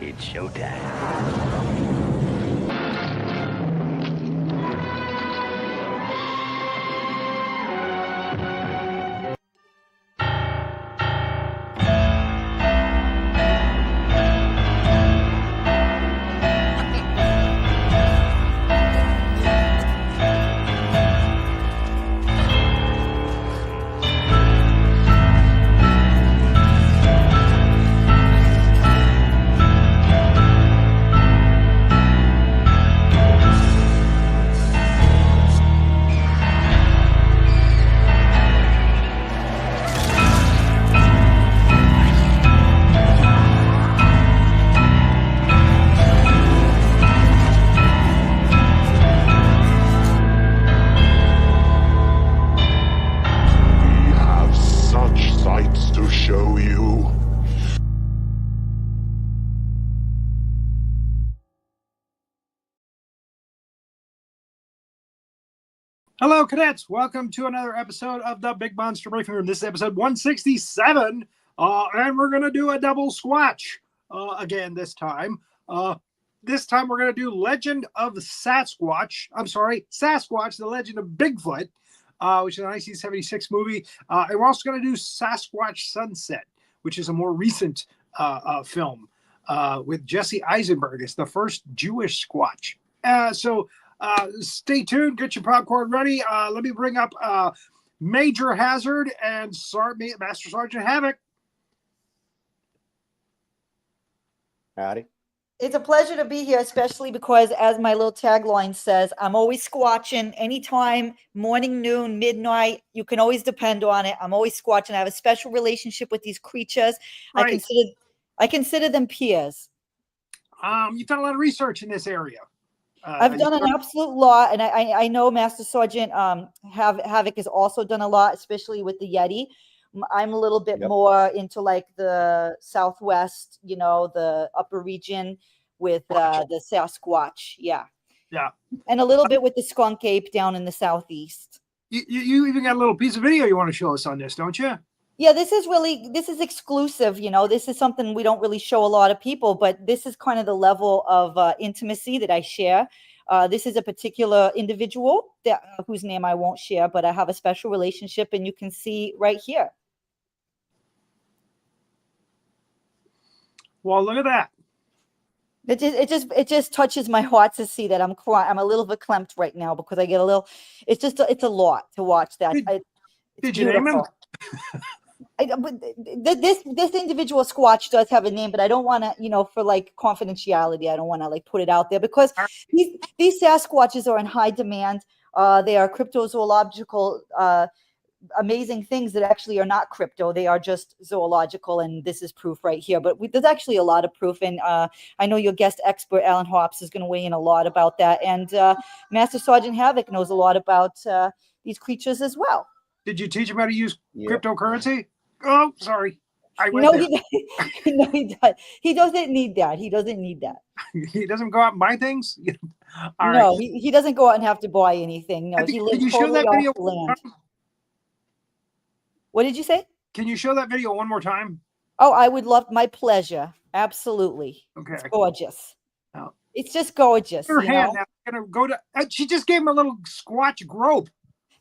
It's showtime. To show you. Hello, cadets. Welcome to another episode of the Big Monster Briefing Room. This is episode 167, and we're going to do a double squatch again this time. This time we're going to do Legend of Sasquatch. Sasquatch, The Legend of Bigfoot, which is a 1976 movie. And we're also going to do Sasquatch Sunset, which is a more recent film with Jesse Eisenberg. It's the first Jewish Squatch. So stay tuned. Get your popcorn ready. Let me bring up Major Hazzard and Master Sergeant Havoc. Howdy. It's a pleasure to be here, especially because, as my little tagline says, I'm always squatching anytime, morning, noon, midnight. You can always depend on it. I'm always squatching. I have a special relationship with these creatures. Right. I consider them peers. You've done a lot of research in this area. I've done an absolute lot, and I know Master Sergeant Havoc has also done a lot, especially with the Yeti. I'm a little bit more into like the Southwest, the upper region with the Sasquatch. Yeah. And a little bit with the skunk ape down in the Southeast. You even got a little piece of video you want to show us on this, don't you? Yeah, this is exclusive. This is something we don't really show a lot of people, but this is kind of the level of intimacy that I share. This is a particular individual whose name I won't share, but I have a special relationship, and you can see right here. Well, look at that. It just touches my heart to see that I'm crying. I'm a little bit clamped right now because I get a little. It's a lot to watch that. Did you name him? This individual Squatch does have a name, but I don't want to, for like confidentiality, I don't want to like put it out there because these Sasquatches are in high demand. They are cryptozoological, amazing things that actually are not crypto. They are just zoological, and this is proof right here. But there's actually a lot of proof, and I know your guest expert, Alan Hops, is going to weigh in a lot about that. And Master Sergeant Havoc knows a lot about these creatures as well. Did you teach him how to use cryptocurrency? Oh, sorry. No, he does. He doesn't need that. He doesn't need that. He doesn't go out and buy things? No, he doesn't go out and have to buy anything. No, he lives totally off the land. What did you say? Can you show that video one more time? Oh, I would love. My pleasure. Absolutely. Okay. It's gorgeous. Oh. It's just gorgeous. Her hand now. Gonna go to. She just gave him a little Squatch grope.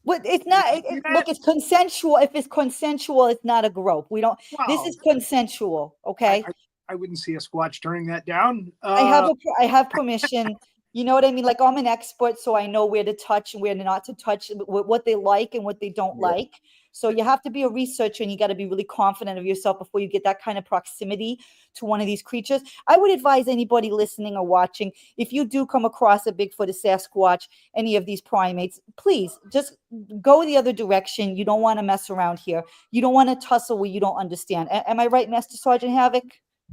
But it's not. Look, it's consensual. If it's consensual, it's not a grope. We don't. Wow. This is consensual. Okay. I wouldn't see a Squatch turning that down. I have permission. You know what I mean? Like, I'm an expert, so I know where to touch and where not to touch, what they like and what they don't like. So you have to be a researcher, and you got to be really confident of yourself before you get that kind of proximity to one of these creatures. I would advise anybody listening or watching, if you do come across a Bigfoot, a Sasquatch, any of these primates, please just go the other direction. You don't want to mess around here. You don't want to tussle where you don't understand. Am I right, Master Sergeant Havoc?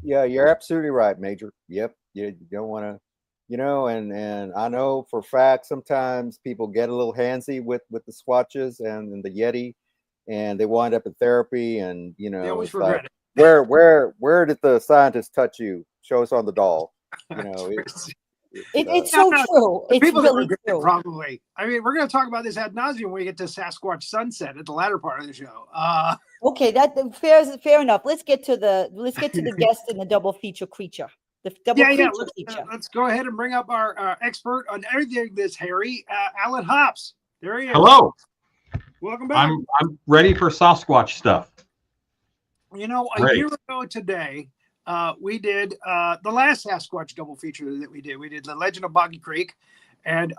Yeah, you're absolutely right, Major. Yep. You don't want to, and I know for a fact sometimes people get a little handsy with the Squatches and the Yeti, and they wind up in therapy, and they always regret it. Where did the scientist touch you? Show us on the doll. It's so true. It's people really true. Probably. I mean, we're going to talk about this ad nauseum when we get to Sasquatch Sunset at the latter part of the show. Okay, that fair enough. Let's get to the guest and the double feature creature. The double Yeah. creature feature. Let's go ahead and bring up our expert on everything this hairy, Alan Hops. There he is. Hello. Welcome back. I'm ready for Sasquatch stuff. You know, a Great. year ago today, we did the last Sasquatch double feature that we did. We did The Legend of Boggy Creek and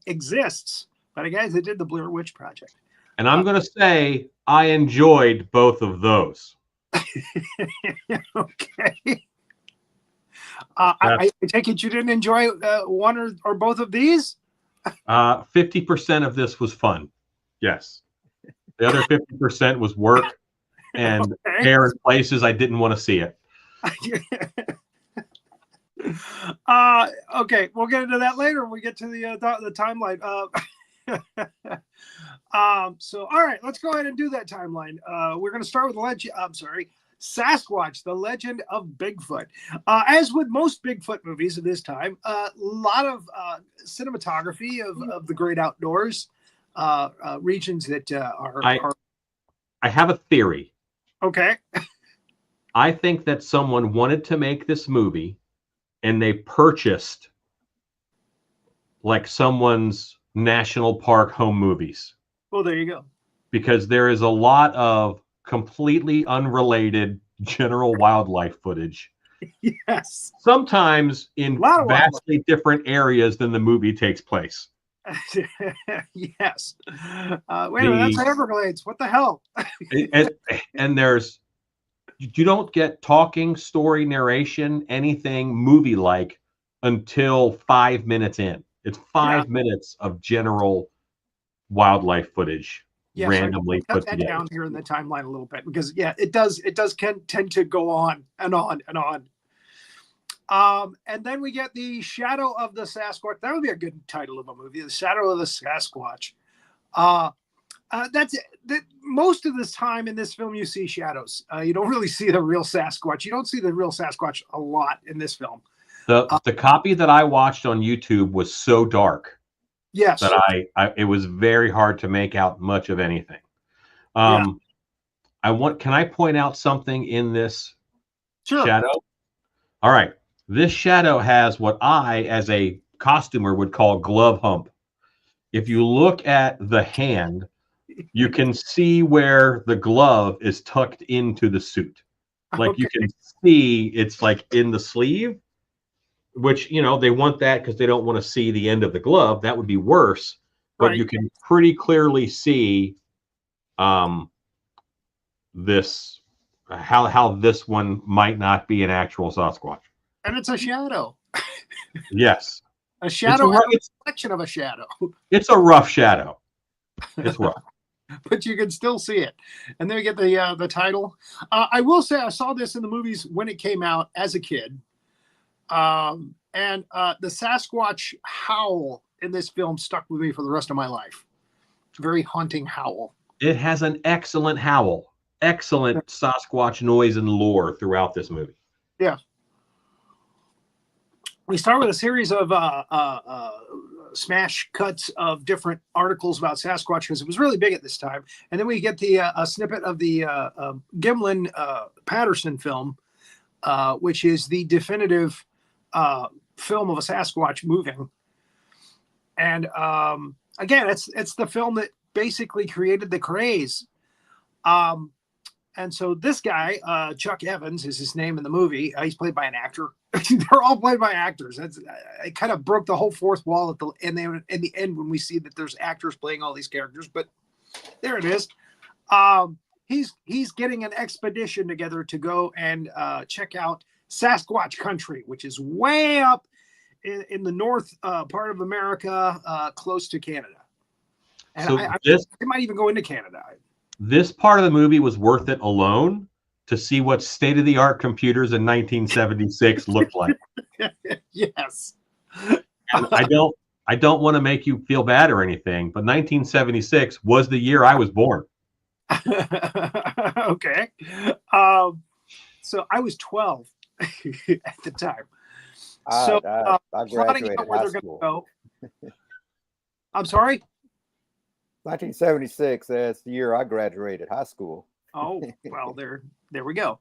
Exists. But guys, they did the Blair Witch Project. And I'm going to say I enjoyed both of those. Okay. I take it you didn't enjoy one or both of these? 50% of this was fun. Yes. The other 50% was work and hair in places I didn't want to see it. Okay, we'll get into that later when we get to the timeline. So all right, let's go ahead and do that timeline. We're going to start with Sasquatch, the Legend of Bigfoot. As with most Bigfoot movies of this time, a lot of cinematography of the great outdoors, regions that are. I have a theory. Okay. I think that someone wanted to make this movie and they purchased like someone's national park home movies. Well, there you go. Because there is a lot of completely unrelated general wildlife footage. Yes. Sometimes in vastly different areas than the movie takes place. Yes. Wait a minute, that's Everglades. What the hell? and you don't get talking, story, narration, anything movie-like until 5 minutes in. It's 5 minutes of general wildlife footage. Yes, randomly put that down here in the timeline a little bit because it does tend to go on and on and on. And then we get the Shadow of the Sasquatch. That would be a good title of a movie, The Shadow of the Sasquatch. That's it. Most of this time in this film, you see shadows. You don't really see the real Sasquatch. You don't see the real Sasquatch a lot in this film. The copy that I watched on YouTube was so dark. Yes. That it was very hard to make out much of anything. Can I point out something in this shadow? All right. This shadow has what I, as a costumer, would call glove hump. If you look at the hand, you can see where the glove is tucked into the suit. Like you can see it's like in the sleeve, which, they want that because they don't want to see the end of the glove. That would be worse. But you can pretty clearly see this, how this one might not be an actual Sasquatch. And it's a shadow. Yes. A shadow is a reflection of a shadow. It's a rough shadow. It's rough. But you can still see it. And then we get the title. I will say I saw this in the movies when it came out as a kid. And the Sasquatch howl in this film stuck with me for the rest of my life. Very haunting howl. It has an excellent howl. Excellent Sasquatch noise and lore throughout this movie. Yeah. We start with a series of smash cuts of different articles about Sasquatch because it was really big at this time. And then we get a snippet of the Gimlin Patterson film, which is the definitive film of a Sasquatch moving. And again, it's the film that basically created the craze. And so this guy, Chuck Evans is his name in the movie. He's played by an actor. They're all played by actors. It kind of broke the whole fourth wall in the end when we see that there's actors playing all these characters. But there it is. He's getting an expedition together to go and check out Sasquatch country, which is way up in the north part of America, close to Canada. And so they might even go into Canada. This part of the movie was worth it alone to see what state-of-the-art computers in 1976 looked like. Yes. And I don't want to make you feel bad or anything, but 1976 was the year I was born. Okay. So I was 12 at the time. So I graduated high school. Go. I'm sorry? 1976, that's the year I graduated high school. Oh, well, there we go.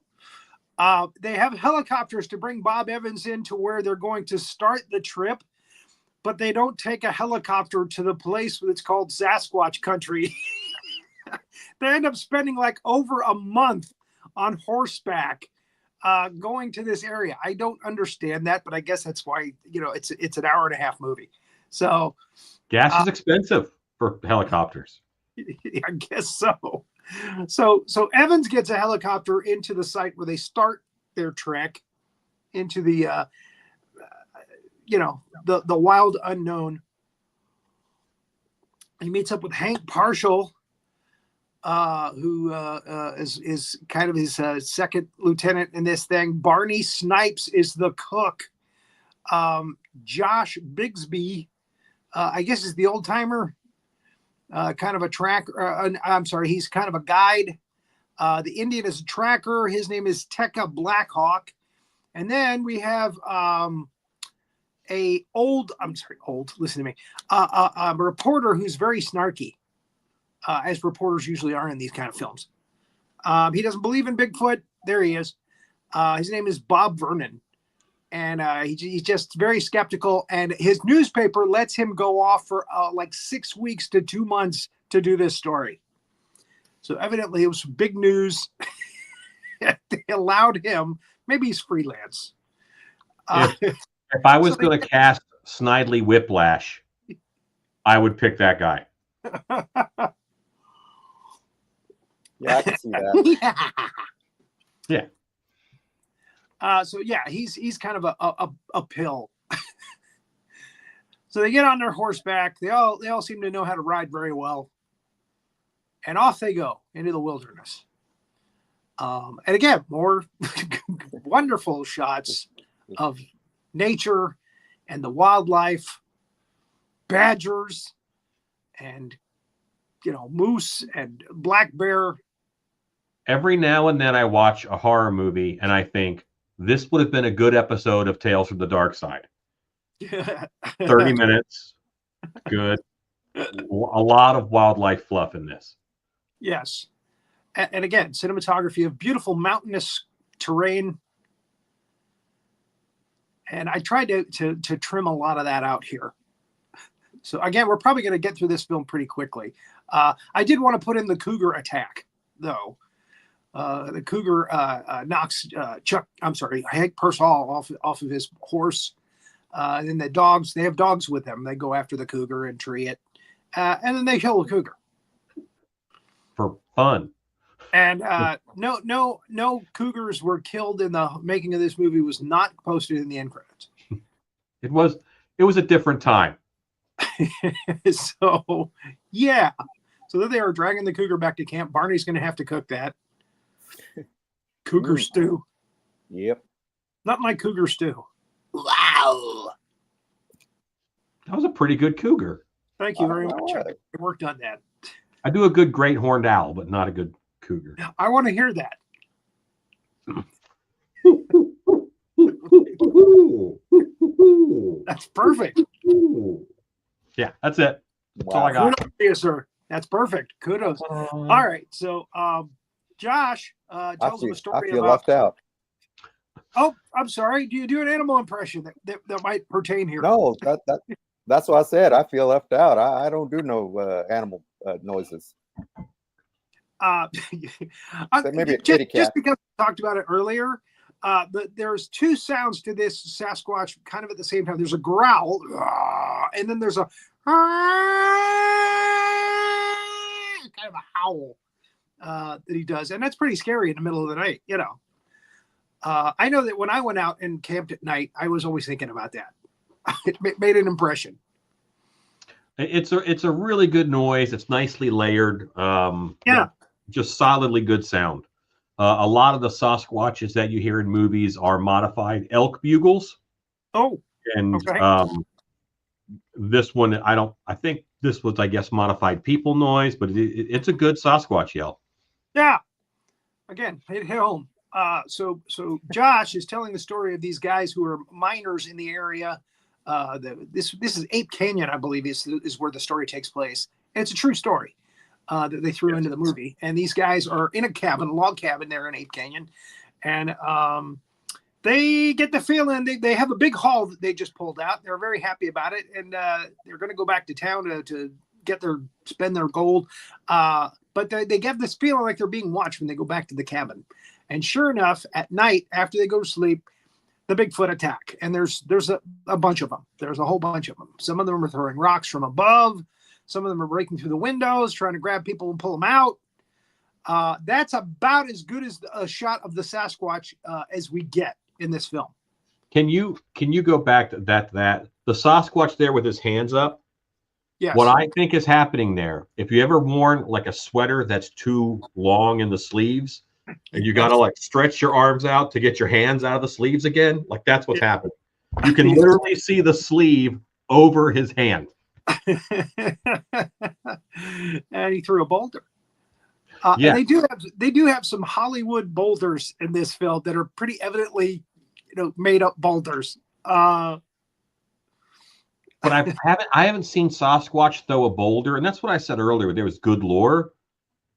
They have helicopters to bring Bob Evans in to where they're going to start the trip, but they don't take a helicopter to the place that's called Sasquatch country. They end up spending like over a month on horseback going to this area. I don't understand that, but I guess that's why, it's an hour and a half movie. So gas is expensive for helicopters. I guess so. So Evans gets a helicopter into the site where they start their trek into the the wild unknown. He meets up with Hank Parshall, who is kind of his second lieutenant in this thing. Barney Snipes is the cook. Josh Bigsby, I guess, is the old timer, kind of a tracker. I'm sorry, he's kind of a guide. The Indian is a tracker. His name is Tekka Blackhawk. And then we have listen to me, a reporter who's very snarky, as reporters usually are in these kind of films. He doesn't believe in Bigfoot. There he is. His name is Bob Vernon. And he's just very skeptical. And his newspaper lets him go off for like 6 weeks to 2 months to do this story. So evidently it was big news. They allowed him. Maybe he's freelance. If I was going to cast Snidely Whiplash, I would pick that guy. Yeah, I can see that. Yeah. So yeah, he's kind of a pill. So they get on their horseback. They all seem to know how to ride very well, and off they go into the wilderness. And again, more wonderful shots of nature and the wildlife, badgers, and moose and black bear. Every now and then I watch a horror movie and I think this would have been a good episode of Tales from the Dark Side. 30 minutes, good. A lot of wildlife fluff in this. Yes. And again, cinematography of beautiful mountainous terrain. And I tried to trim a lot of that out here. So again, we're probably going to get through this film pretty quickly. I did want to put in the cougar attack, though. The cougar knocks Hank Purcell off of his horse. And then the dogs, they have dogs with them. They go after the cougar and tree it. And then they kill the cougar. For fun. And no cougars were killed in the making of this movie. Was not posted in the end credits. It was a different time. So yeah. So then they are dragging the cougar back to camp. Barney's going to have to cook that cougar stew. Yep. Not my cougar stew. Wow. That was a pretty good cougar. Thank you very much. I worked on that. I do a good great horned owl, but not a good cougar. I want to hear that. That's perfect. Yeah, that's it. That's all I got. Kudos to you, sir. That's perfect. Kudos. All right. So, Josh tells him a story I feel about. left out. Oh, I'm sorry. Do you do an animal impression that might pertain here? No, that's what I said. I feel left out. I don't do no animal noises. Maybe a kitty cat. Just because we talked about it earlier, there's two sounds to this Sasquatch kind of at the same time. There's a growl, and then there's a kind of a howl that he does, and that's pretty scary in the middle of the night. I know that when I went out and camped at night, I was always thinking about that. It made an impression. It's a really good noise. It's nicely layered. Yeah. Just solidly good sound. A lot of the Sasquatches that you hear in movies are modified elk bugles. Oh, and okay. This one, I think this was, I guess, modified people noise, but it's a good Sasquatch yell. Yeah. Again, hit home. So Josh is telling the story of these guys who are miners in the area. This is Ape Canyon, I believe, is where the story takes place. And it's a true story that they threw into the movie. And these guys are in a log cabin there in Ape Canyon. And they get the feeling they have a big haul that they just pulled out. They're very happy about it, and they're going to go back to town to spend their gold. But they get this feeling like they're being watched when they go back to the cabin. And sure enough, at night after they go to sleep, the Bigfoot attack. And there's a bunch of them. There's a whole bunch of them. Some of them are throwing rocks from above. Some of them are breaking through the windows, trying to grab people and pull them out. That's about as good as a shot of the Sasquatch as we get in this film. Can you go back to that the Sasquatch there with his hands up? Yes. What I think is happening there, if you ever worn like a sweater that's too long in the sleeves, and you got to like stretch your arms out to get your hands out of the sleeves again, like that's what's happening. You can literally see the sleeve over his hand. And he threw a boulder. Yeah. And they do have some Hollywood boulders in this film that are pretty evidently, made up boulders. But I haven't seen Sasquatch throw a boulder, and that's what I said earlier. There was good lore.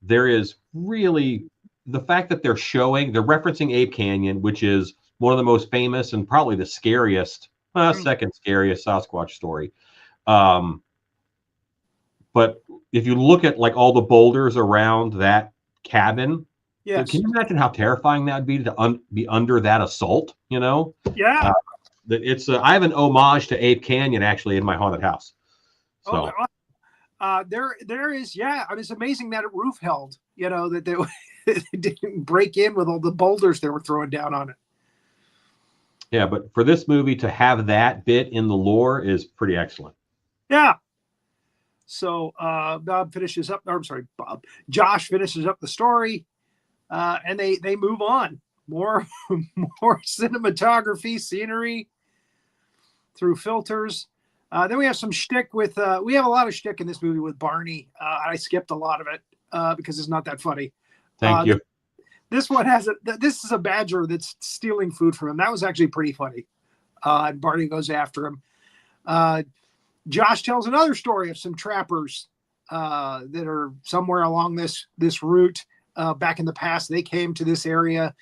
There is really the fact that they're referencing Ape Canyon, which is one of the most famous and probably the scariest, second scariest Sasquatch story. But if you look at like all the boulders around that cabin, yes. Can you imagine how terrifying that would be to be under that assault? Yeah. I have an homage to Ape Canyon actually in my haunted house. So there is, yeah. I mean, it's amazing that roof held. That they didn't break in with all the boulders they were throwing down on it. Yeah, but for this movie to have that bit in the lore is pretty excellent. Yeah. So Josh finishes up the story, and they move on. More cinematography, scenery through filters. Then we have some shtick with we have a lot of shtick in this movie with Barney. I skipped a lot of it because it's not that funny. Thank you. This one this is a badger that's stealing food from him. That was actually pretty funny. And Barney goes after him. Josh tells another story of some trappers that are somewhere along this route. Back in the past, they came to this area.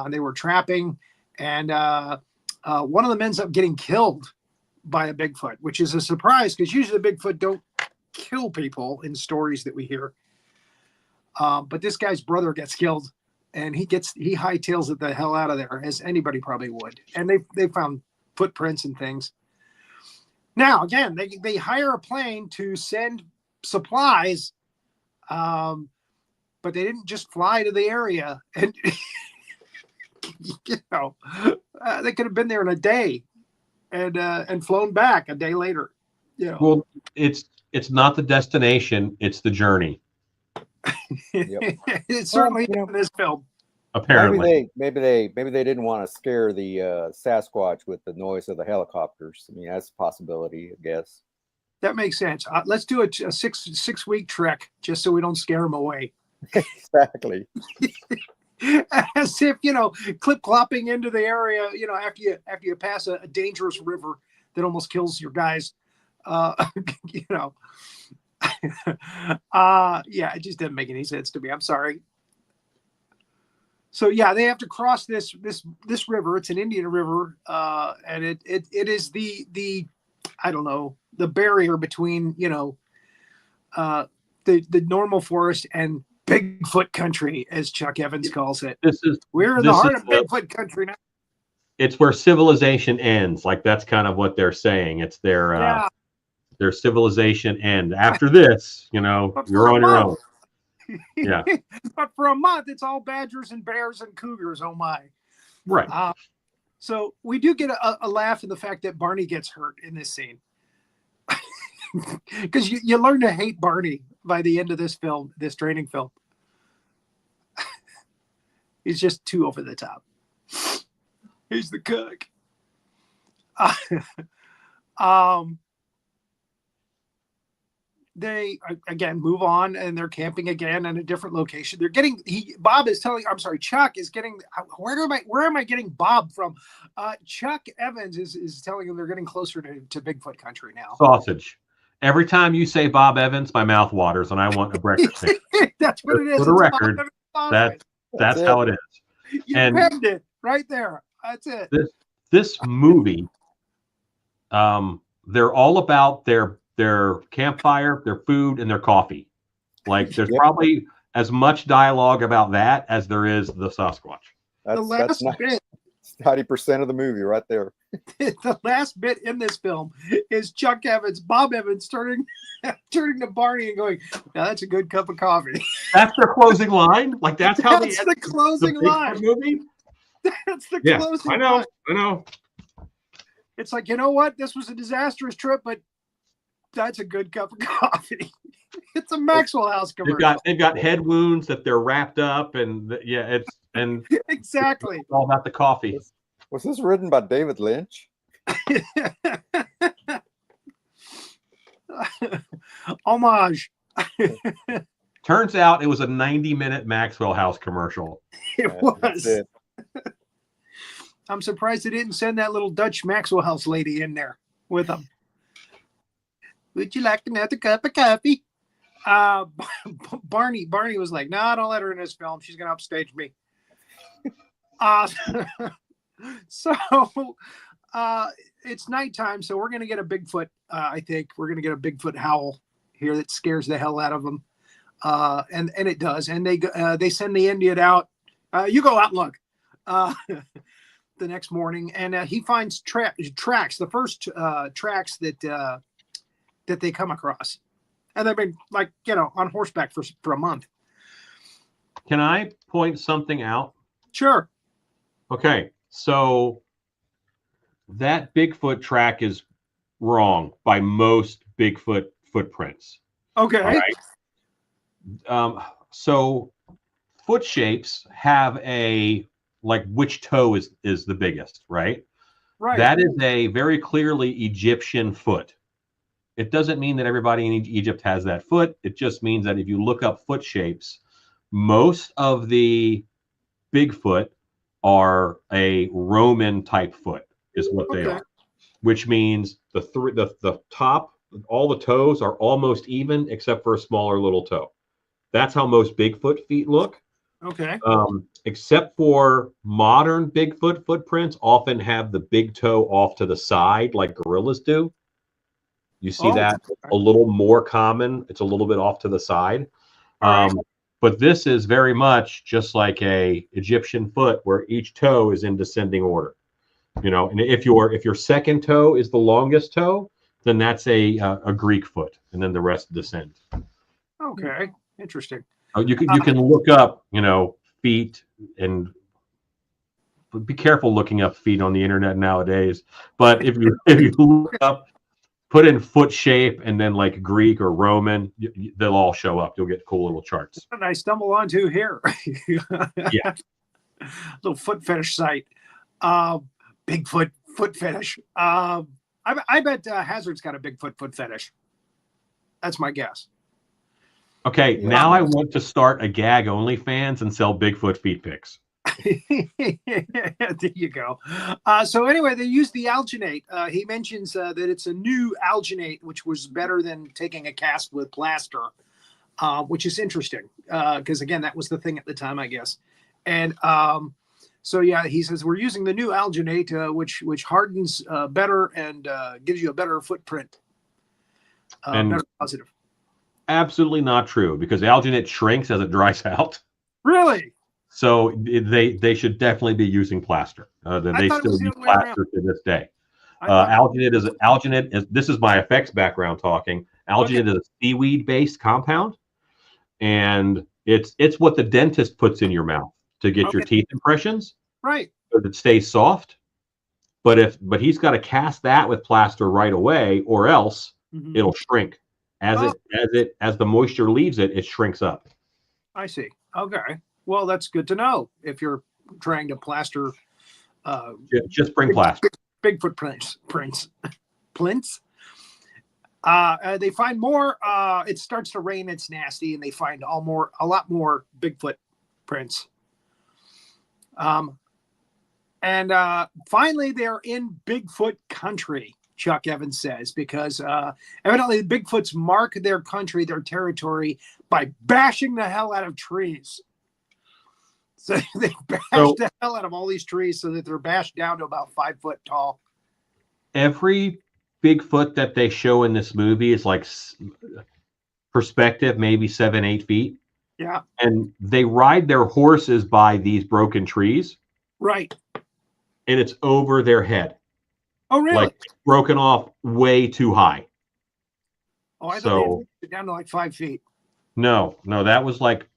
They were trapping, and one of them ends up getting killed by a Bigfoot, which is a surprise because usually the Bigfoot don't kill people in stories that we hear. But this guy's brother gets killed, and he hightails it the hell out of there, as anybody probably would. And they found footprints and things. Now, again, they hire a plane to send supplies, but they didn't just fly to the area. And, they could have been there in a day and flown back a day later. Well, it's not the destination, it's the journey. Yep. It's certainly in this film. Apparently, maybe they didn't want to scare the Sasquatch with the noise of the helicopters. I mean, that's a possibility, I guess. That makes sense. Let's do a 6-week trek just so we don't scare them away. Exactly. As if clip clopping into the area. After you pass a dangerous river that almost kills your guys. Yeah, it just didn't make any sense to me. I'm sorry. So yeah, they have to cross this river. It's an Indian river, and it is the I don't know, the barrier between the normal forest and Bigfoot country, as Chuck Evans calls it. We're in the heart of Bigfoot country now. It's where civilization ends. Like that's kind of what they're saying. It's their civilization end. After this, you're on your own. Yeah. But for a month, it's all badgers and bears and cougars. Oh my. Right. So we do get a laugh in the fact that Barney gets hurt in this scene. Because you learn to hate Barney by the end of this film, this training film. He's just too over the top. He's the cook. They again move on and they're camping again in a different location. They're getting Chuck is getting, where am I getting Bob from? Chuck Evans is telling them they're getting closer to Bigfoot country now. Sausage. Every time you say Bob Evans, my mouth waters and I want a breakfast. That's what it is. For the record, that's how it is. You And pegged it right there. That's it. this movie, they're all about their campfire, their food, and their coffee. Like there's probably as much dialogue about that as there is the Sasquatch. That's 90% of the movie right there. The last bit in this film is Bob Evans turning to Barney and going, "Now that's a good cup of coffee." That's their closing line. Like that's how that's the closing line. Movie. That's the closing line. I know. It's like, you know what? This was a disastrous trip, but that's a good cup of coffee. It's a Maxwell House commercial. They've got head wounds that they're wrapped up, and exactly. It's all about the coffee. Was this written by David Lynch? Homage. Turns out it was a 90-minute Maxwell House commercial. It was. I'm surprised they didn't send that little Dutch Maxwell House lady in there with them. Would you like another cup of coffee? Barney was like, "No, don't let her in this film. She's going to upstage me." So it's nighttime, so we're going to get a Bigfoot. I think we're going to get a Bigfoot howl here that scares the hell out of them. And it does. And they send the Indian out. You go out and look. The next morning, and he finds tracks, the first tracks that they come across, and they've been on horseback for a month. Can I point something out? Sure. Okay, so that Bigfoot track is wrong by most Bigfoot footprints. Okay. All right. So foot shapes have which toe is the biggest, right? Right. That is a very clearly Egyptian foot. It doesn't mean that everybody in Egypt has that foot. It just means that if you look up foot shapes, most of the Bigfoot are a Roman type foot, is what they are. Which means the top, all the toes are almost even except for a smaller little toe. That's how most Bigfoot feet look. Okay. Except for modern Bigfoot footprints often have the big toe off to the side like gorillas do. You see that a little more common. It's a little bit off to the side. But this is very much just like a Egyptian foot where each toe is in descending order. And if your second toe is the longest toe, then that's a Greek foot, and then the rest descend. Okay. Interesting. You can look up, feet, and be careful looking up feet on the internet nowadays. But if you look up, put in foot shape and then like Greek or Roman, they'll all show up. You'll get cool little charts. And I stumble onto here. Yeah. Little foot fetish site. Bigfoot foot fetish. I bet Hazzard's got a Bigfoot foot fetish. That's my guess. Okay, now I want to start a gag OnlyFans and sell Bigfoot feet pics. There you go. So anyway, they used the alginate. He mentions that it's a new alginate, which was better than taking a cast with plaster, which is interesting because, again, that was the thing at the time, I guess. And so, yeah, he says we're using the new alginate, which hardens better and gives you a better footprint. Better positive. Absolutely not true, because alginate shrinks as it dries out. Really? So they should definitely be using plaster. They still use plaster to this day. Alginate is this is my effects background talking. Alginate is a seaweed-based compound, and it's what the dentist puts in your mouth to get your teeth impressions. Right. So that it stays soft. But he's got to cast that with plaster right away, or else it'll shrink. As the moisture leaves it shrinks up. I see. Okay. Well, that's good to know if you're trying to plaster. Just bring plaster. Bigfoot prints. They find more. It starts to rain. It's nasty, and they find a lot more Bigfoot prints. And finally, they're in Bigfoot country. Chuck Evans says, because evidently the Bigfoots mark their country, their territory, by bashing the hell out of trees. So they bashed the hell out of all these trees so that they're bashed down to about 5 foot tall. Every Bigfoot that they show in this movie is like perspective, maybe 7-8 feet. Yeah. And they ride their horses by these broken trees. Right. And it's over their head. Oh, really? Like broken off way too high. Oh, I thought they down to like 5 feet. No, that was like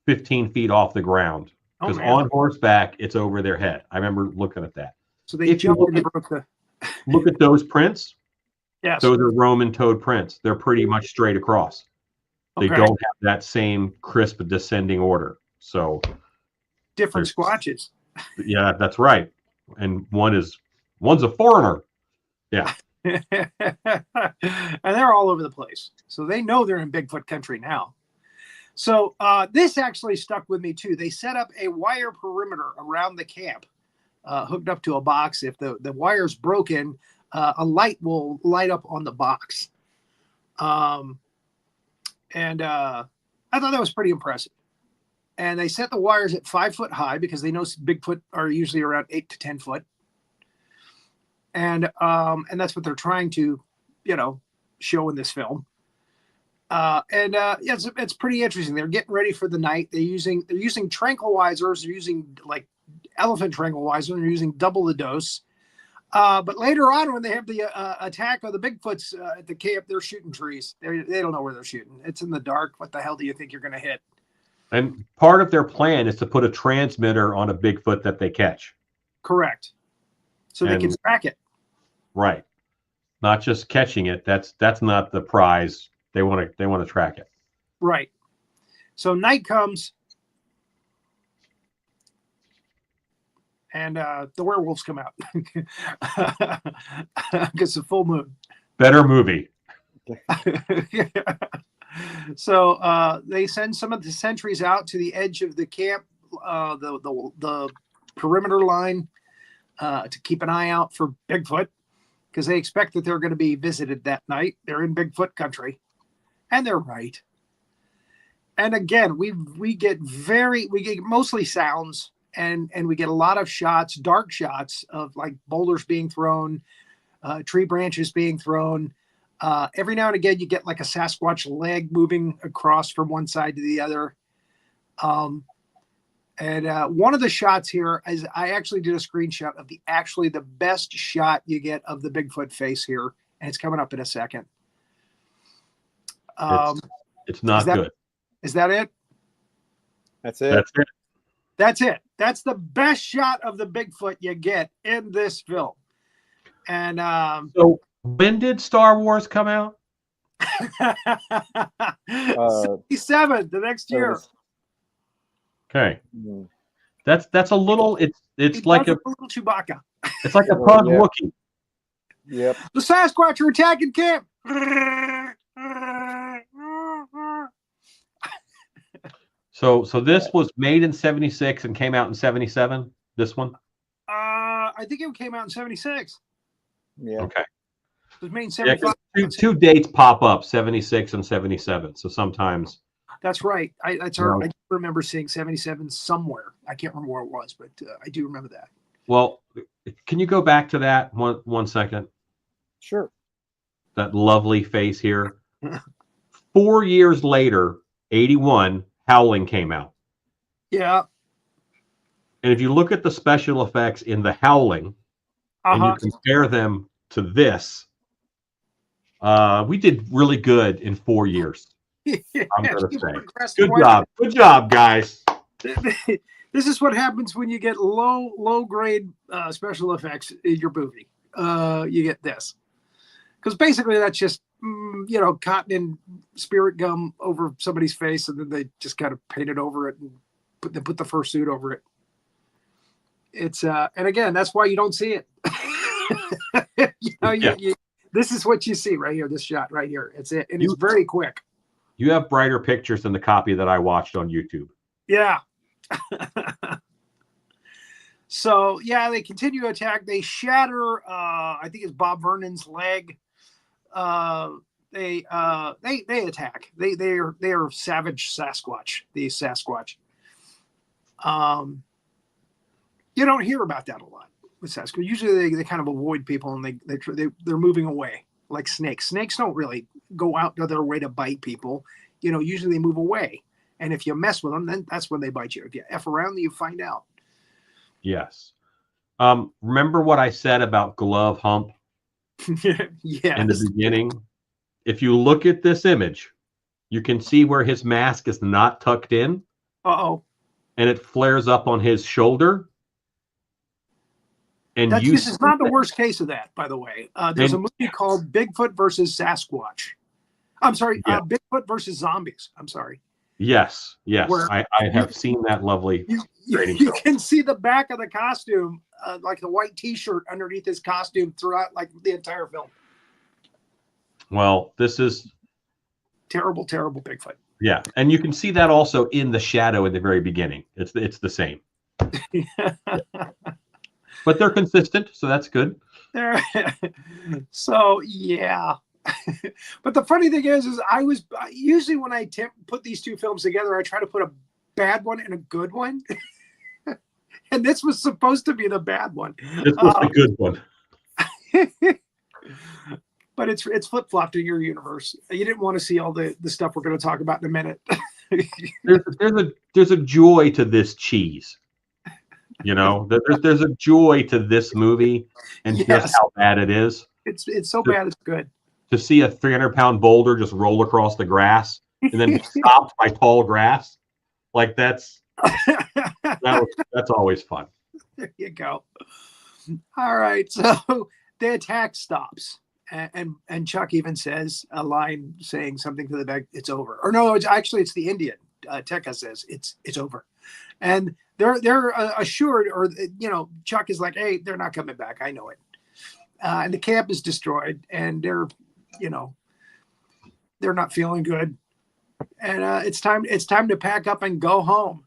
15 feet off the ground. Because on horseback, it's over their head. I remember looking at that. So they jumped and broke the... Look at those prints. Yes. Those are Roman toed prints. They're pretty much straight across. They don't have that same crisp descending order. So different squatches. Yeah, that's right. And one's a foreigner. Yeah. And they're all over the place. So they know they're in Bigfoot country now. So this actually stuck with me too. They set up a wire perimeter around the camp, hooked up to a box. If the wire's broken, a light will light up on the box. And I thought that was pretty impressive. And they set the wires at 5 foot high because they know Bigfoot are usually around 8 to 10 foot. And that's what they're trying to, show in this film. It's pretty interesting. They're getting ready for the night. They're using tranquilizers. They're using like elephant tranquilizer. They're using double the dose. But later on, when they have the attack of the Bigfoots at the camp, they're shooting trees. They don't know where they're shooting. It's in the dark. What the hell do you think you're going to hit? And part of their plan is to put a transmitter on a Bigfoot that they catch. Correct. So they can track it. Right. Not just catching it. That's not the prize. They want to track it. Right. So night comes. And the werewolves come out because it's a full moon. Better movie. Yeah. So they send some of the sentries out to the edge of the camp, the perimeter line, to keep an eye out for Bigfoot because they expect that they're going to be visited that night. They're in Bigfoot country, and they're right. And again, we get mostly sounds. And we get a lot of shots, dark shots of like boulders being thrown, tree branches being thrown. Every now and again, you get like a Sasquatch leg moving across from one side to the other. One of the shots here is I actually did a screenshot of the best shot you get of the Bigfoot face here, and it's coming up in a second. It's not good. Is that it? That's it. That's it. That's the best shot of the Bigfoot you get in this film. And so when did Star Wars come out? 67, the next year. Okay. That's a little it's like a little Chewbacca. It's like a pug Wookiee. Yep. The Sasquatch are attacking camp. So this was made in 76 and came out in 77, this one? I think it came out in 76. Yeah. Okay. It was made in 75. Two dates pop up, 76 and 77. So sometimes. That's right. I remember seeing 77 somewhere. I can't remember where it was, but I do remember that. Well, can you go back to that one second? Sure. That lovely face here. 4 years later, 81, Howling came out. Yeah. And if you look at the special effects in the Howling and you compare them to this, we did really good in 4 years. I'm going to say. Good job, guys. This is what happens when you get low grade special effects in your movie. You get this. Because basically that's just cotton and spirit gum over somebody's face, and then they just kind of paint it over it and put the fursuit over it. It's and again, that's why you don't see it. This is what you see right here. This shot right here. It's it, and it's very quick. You have brighter pictures than the copy that I watched on YouTube. Yeah. So they continue to attack. They shatter. I think it's Bob Vernon's leg. They attack. They are savage Sasquatch. These Sasquatch. You don't hear about that a lot with Sasquatch. Usually they kind of avoid people and they're moving away like snakes. Snakes don't really go out of their way to bite people. You know, usually they move away. And if you mess with them, then that's when they bite you. If you F around, you find out. Yes. Remember what I said about glove hump Yes. in the beginning? If you look at this image, you can see where his mask is not tucked in. Uh-oh. And it flares up on his shoulder. And this is not the worst case of that, by the way. There's a movie called Bigfoot versus Sasquatch. I'm sorry, yeah. Bigfoot versus Zombies. I'm sorry. Yes. I have seen that lovely. You can see the back of the costume, like the white T-shirt underneath his costume throughout, like the entire film. Well, this is terrible Bigfoot. Yeah, and you can see that also in the shadow at the very beginning. It's the same. But they're consistent, so that's good. So yeah. But the funny thing is I was usually when I put these two films together, I try to put a bad one and a good one. And this was supposed to be the bad one. This was the good one. But it's flip-flopped in your universe. You didn't want to see all the stuff we're going to talk about in a minute. there's a joy to this cheese. You know, there's a joy to this movie and just how bad it is. It's so bad it's good. To see a 300-pound boulder just roll across the grass and then be stopped by tall grass, like that's always fun. There you go. All right, so the attack stops, and Chuck even says a line saying something to the back, "It's over." Or no, it's the Indian. Tekka says it's over, and they're assured, or you know, Chuck is like, "Hey, they're not coming back. I know it." And the camp is destroyed, and they're not feeling good, and it's time to pack up and go home.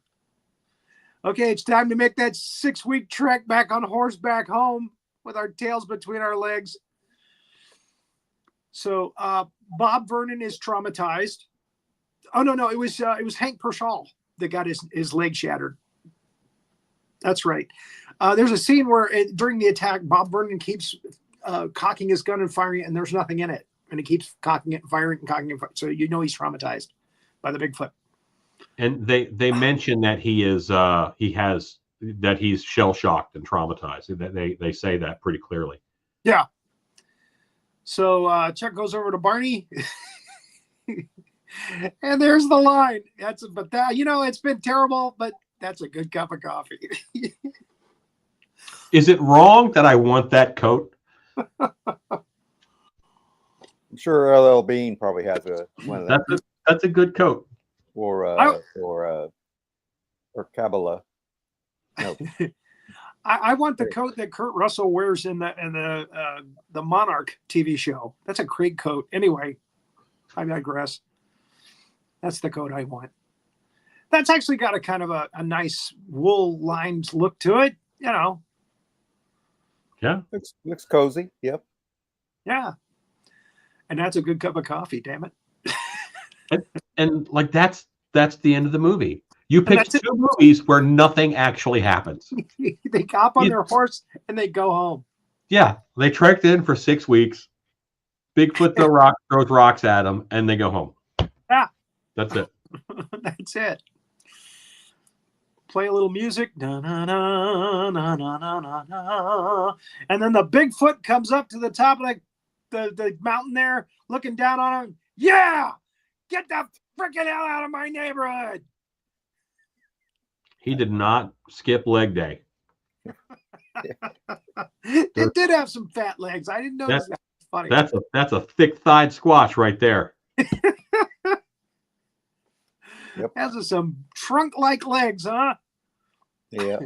Okay, it's time to make that 6-week trek back on horseback home with our tails between our legs. So Bob Vernon is traumatized. Oh no, it was Hank Pershall that got his leg shattered. That's right. There's a scene where during the attack, Bob Vernon keeps cocking his gun and firing it, and there's nothing in it, and he keeps cocking it and firing and cocking it. So you know he's traumatized by the Bigfoot. And they mention that he's shell shocked and traumatized. They say that pretty clearly. Yeah. So Chuck goes over to Barney, and there's the line. It's been terrible, but that's a good cup of coffee. Is it wrong that I want that coat? I'm sure LL Bean probably has one of them. That's a good coat. Or Kabbalah. No. I want the coat that Kurt Russell wears in the Monarch TV show. That's a great coat. Anyway, I digress. That's the coat I want. That's actually got a kind of a nice wool lined look to it, you know. Yeah. Looks cozy. Yep. Yeah. And that's a good cup of coffee, damn it. and like that's the end of the movie. You picked two movies where nothing actually happens. They hop on their horse and they go home. Yeah. They trekked in for 6 weeks. Bigfoot throws rocks at them and they go home. Yeah. That's it. That's it. Play a little music. Na, na, na, na, na, na, na, na. And then the Bigfoot comes up to the top of the mountain there, looking down on him. Yeah! Get the freaking hell out of my neighborhood. He did not skip leg day. It did have some fat legs. I didn't notice that. Funny. That's a thick-thighed squatch right there. Yep. Has some trunk-like legs, huh? Yeah.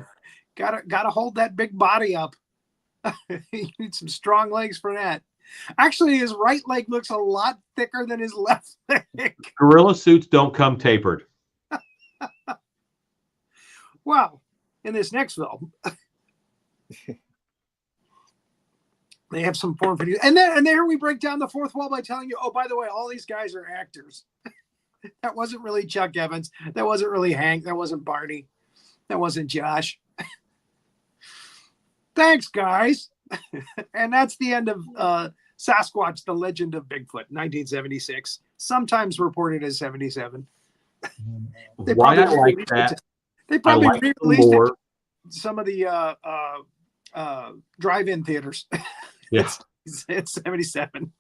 Gotta hold that big body up. You need some strong legs for that. Actually, his right leg looks a lot thicker than his left leg. Gorilla suits don't come tapered. Well, in this next film, they have some form for you. And there we break down the fourth wall by telling you, oh, by the way, all these guys are actors. That wasn't really Chuck Evans. That wasn't really Hank. That wasn't Barney. That wasn't Josh. Thanks, guys. And that's the end of Sasquatch, The Legend of Bigfoot, 1976. Sometimes reported as 77. Why I like that? They probably re-released it in some of the drive-in theaters. Yeah. It's 77.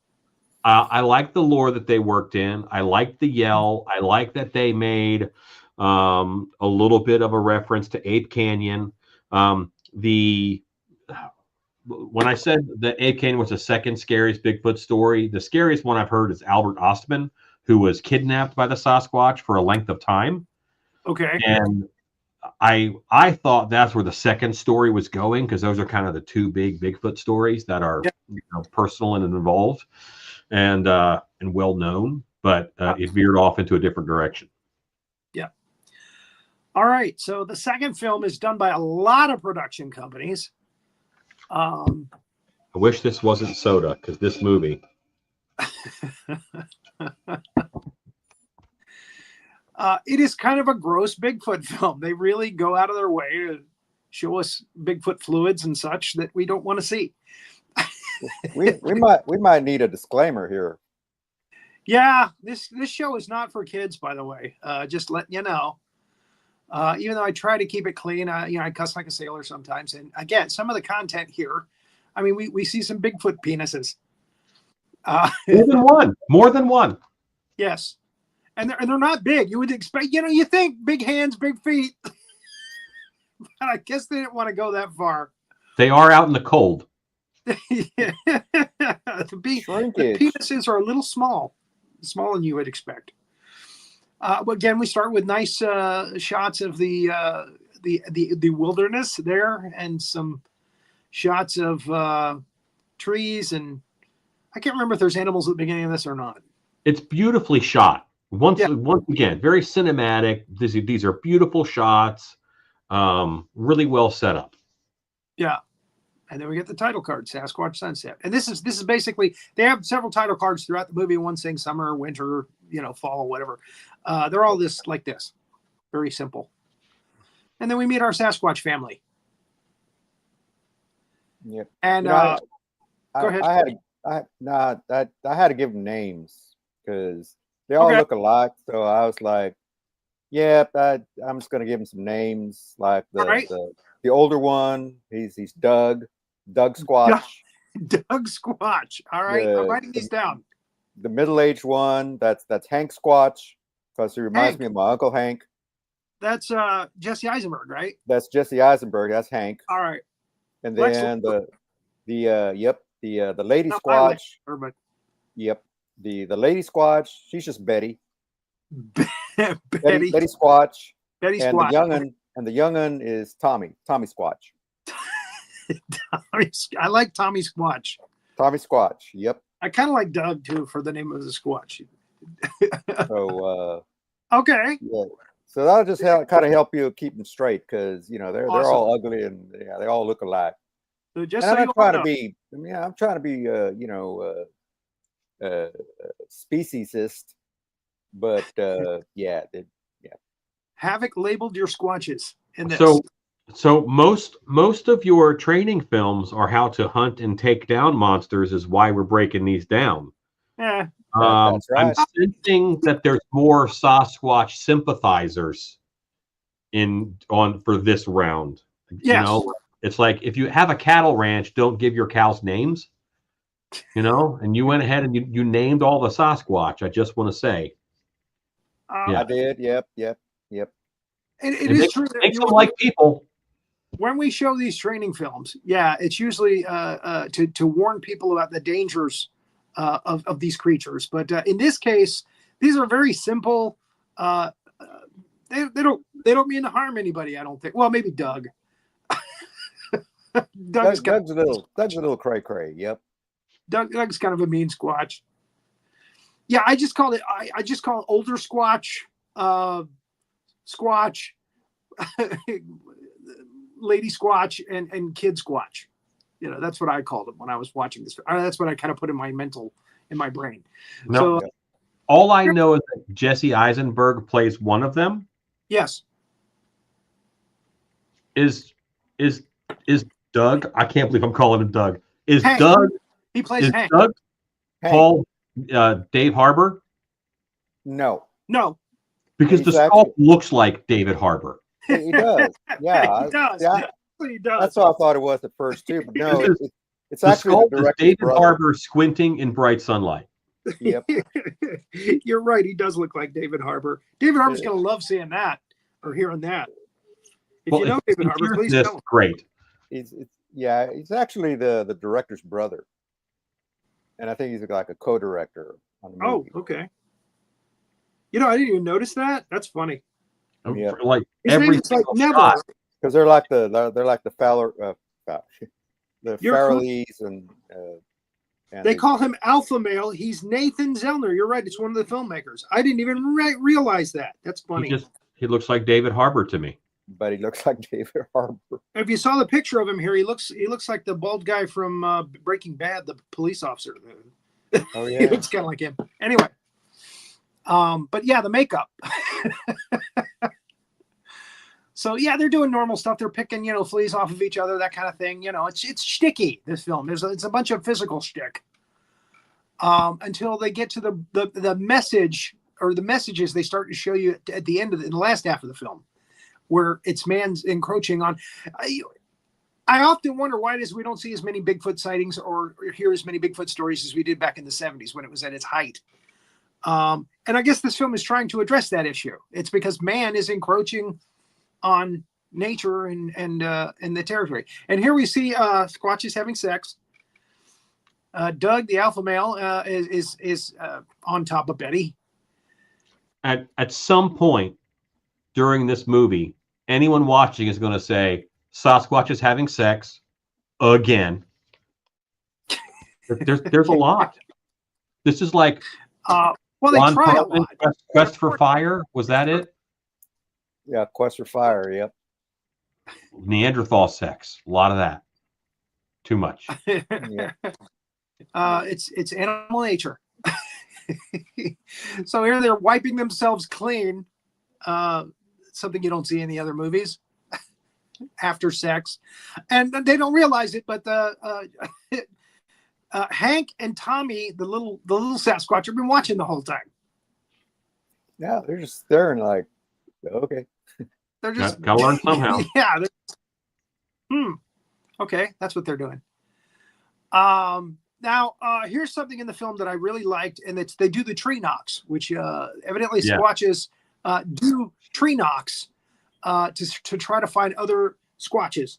I like the lore that they worked in. I like the yell. I like that they made a little bit of a reference to Ape Canyon. When I said that Ape Canyon was the second scariest Bigfoot story, the scariest one I've heard is Albert Ostman, who was kidnapped by the Sasquatch for a length of time. Okay. And I thought that's where the second story was going, because those are kind of the two big Bigfoot stories that are personal and involved and well known, but it veered off into a different direction. Yeah. All right. So the second film is done by a lot of production companies. I wish this wasn't soda, because this movie. It is kind of a gross Bigfoot film. They really go out of their way to show us Bigfoot fluids and such that we don't want to see. we might need a disclaimer here. Yeah, this show is not for kids, by the way. Just letting you know. Even though I try to keep it clean, I cuss like a sailor sometimes. And again, some of the content here, I mean, we see some Bigfoot penises. More than one. Yes. And they're not big. You would expect, you think big hands, big feet. But I guess they didn't want to go that far. They are out in the cold. The penises are a little smaller than you would expect. But again, we start with nice shots of the wilderness there, and some shots of trees, and I can't remember if there's animals at the beginning of this or not. It's beautifully shot. Once again, very cinematic. These are beautiful shots, really well set up. Yeah. And then we get the title card, Sasquatch Sunset. And this is basically, they have several title cards throughout the movie. One saying summer, winter, fall, whatever. They're all like this. Very simple. And then we meet our Sasquatch family. Yeah. And go ahead. I had to give them names because they all look alike. So I was like, I'm just going to give them some names. Like the older one, he's Doug Squatch. Doug Squatch. All right, I'm writing these down. The middle-aged one, that's Hank Squatch, because he reminds me of my Uncle Hank. That's Jesse Eisenberg, right? That's Jesse Eisenberg. That's Hank. All right. And then the lady Squatch. The lady Squatch. She's just Betty. Betty Squatch. Betty and Squatch. The young'un is Tommy Squatch. I like Tommy Squatch. Tommy Squatch. Yep. I kind of like Doug too for the name of the Squatch. So okay. Yeah. So that'll just kind of help you keep them straight, because they're all ugly and they all look alike. So just and so I'm trying to be speciesist, but Havoc labeled your Squatches in this. So most of your training films are how to hunt and take down monsters, is why we're breaking these down. Yeah. That's right. I'm sensing that there's more Sasquatch sympathizers for this round. Yes. It's like, if you have a cattle ranch, don't give your cows names. And you went ahead and you named all the Sasquatch. I just want to say. I did. Yep. It is true. Makes them like people. When we show these training films, it's usually to warn people about the dangers of these creatures. But in this case, these are very simple. They don't mean to harm anybody, I don't think. Well, maybe Doug. Doug's a little cray. Yep. Doug's kind of a mean Squatch. Yeah, I just call it older Squatch, Squatch, lady Squatch, and kid Squatch. That's what I called them when I was watching this. That's what I kind of put in my brain. No, so, all I know is that Jesse Eisenberg plays one of them. Yes. is Doug? I can't believe I'm calling him Doug. Is Hank. Doug? He plays Is Hank. Doug Hank. called Dave Harbour? No, No, Because He's the actually- sculpt looks like David Harbour. he does. Yeah, he does. yeah, He does. that's what I thought it was at first too. But no, This it's The actually the sculpt is director's David brother. Harbour squinting in bright sunlight. Yep. You're right. He does look like David Harbour. David Harbour's Yeah. going to love seeing that or hearing that. If Well, you know if David you Harbour, hear please this, tell him. great. He's actually the director's brother, and I think he's like a co-director on the Oh, movie. okay. You know, I didn't even notice that. That's funny. Yeah. Like His every name is like single Neville. shot. Because they're like the Fowler, the You're cool. Farrellys and They call him Alpha Male. He's Nathan Zellner. You're right. It's one of the filmmakers. I didn't even realize that. That's funny. He looks like David Harbour to me. but he looks like David Harbour. If you saw the picture of him here, he looks like the bald guy from Breaking Bad, the police officer. Oh He yeah. looks kind of like him. Anyway, but yeah, the makeup. So yeah, they're doing normal stuff. They're picking, fleas off of each other, that kind of thing. It's shticky. This film, it's a bunch of physical shtick. Until they get to the message or the messages they start to show you at the end in the last half of the film, where it's man's encroaching on. I often wonder why it is we don't see as many Bigfoot sightings or hear as many Bigfoot stories as we did back in the 70s when it was at its height. And I guess this film is trying to address that issue. It's because man is encroaching on nature and the territory. And here we see Squatches having sex. Doug, the alpha male, is on top of Betty. At some point during this movie, anyone watching is going to say, Sasquatch is having sex again. There's a lot. This is like Well, they Ron try a Perlman, lot. Quest for Fire. Was that it? Yeah, Quest for Fire. Yep. Neanderthal sex. A lot of that. Too much. Yeah. It's animal nature. So here they're wiping themselves clean. Something you don't see in the other movies. After sex, and they don't realize it, but Hank and Tommy, the little Sasquatch, have been watching the whole time. Yeah, they're just staring like, okay. They're just Gotta learn somehow. Yeah. Okay, that's what they're doing. Now, here's something in the film that I really liked, and they do the tree knocks, which evidently Squatches do tree knocks to try to find other Squatches.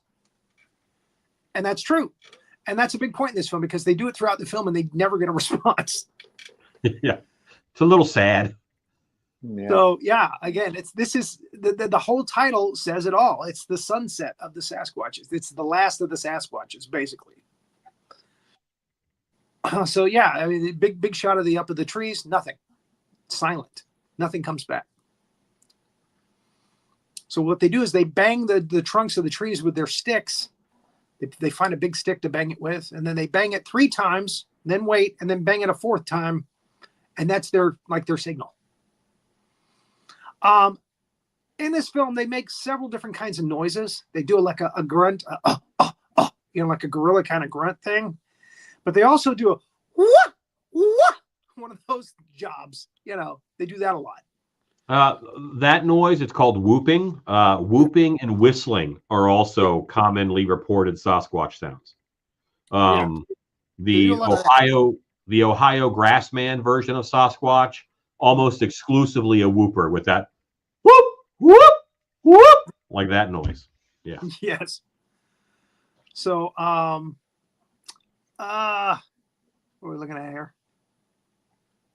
And that's true. And that's a big point in this film because they do it throughout the film and they never get a response. Yeah. It's a little sad. Yeah. So yeah, again, this is the whole title says it all. It's the sunset of the Sasquatches. It's the last of the Sasquatches, basically. So yeah, I mean, the big shot of the trees, nothing, silent, nothing comes back. So what they do is they bang the trunks of the trees with their sticks. They find a big stick to bang it with, and then they bang it 3 times, then wait, and then bang it a 4th time, and that's their signal. In this film, they make several different kinds of noises. They do like a grunt, like a gorilla kind of grunt thing, but they also do a wah, wah, one of those jobs. They do that a lot. That noise, it's called whooping. Whooping and whistling are also commonly reported Sasquatch sounds. The Ohio Grassman version of Sasquatch, almost exclusively a whooper with that whoop, whoop, whoop, like that noise. Yeah. Yes. So, what are we looking at here?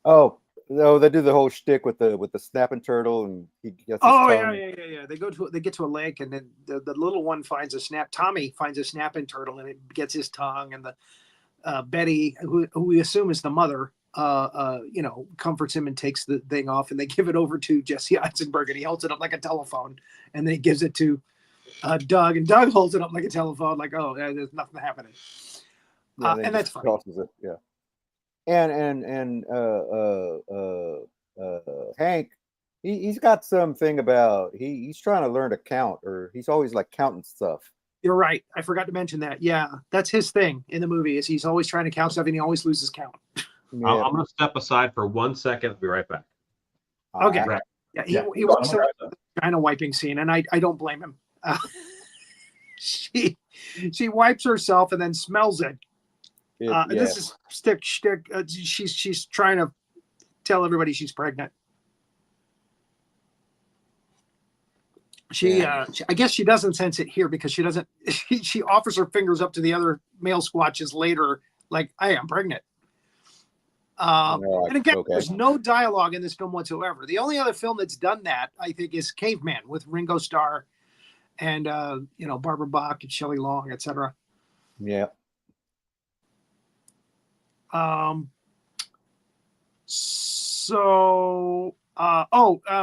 Oh, no, they do the whole shtick with the snapping turtle, and he gets his Oh tongue. yeah. They get to a lake, and then the little one finds Tommy finds a snapping turtle, and it gets his tongue, and the Betty, who we assume is the mother, comforts him and takes the thing off, and they give it over to Jesse Eisenberg, and he holds it up like a telephone, and then he gives it to Doug, and Doug holds it up like a telephone, like, oh, there's nothing happening. Yeah, And that's fine. It. Yeah. And Hank He's got something about he's trying to learn to count, or he's always like counting stuff. You're right. I forgot to mention that. Yeah, that's his thing in the movie. Is he's always trying to count stuff and he always loses count. Yeah. I'm going to step aside for 1 second. I'll be right back. Okay. Right. Yeah, he walks around the vagina wiping scene, and I don't blame him. She wipes herself and then smells it. And this is shtick. She's trying to tell everybody she's pregnant. I guess she doesn't sense it here because she doesn't. She offers her fingers up to the other male squatches later, like, "Hey, I'm pregnant." And again, there's no dialogue in this film whatsoever. The only other film that's done that, I think, is Caveman with Ringo Starr and Barbara Bach and Shelley Long, etc. Yeah.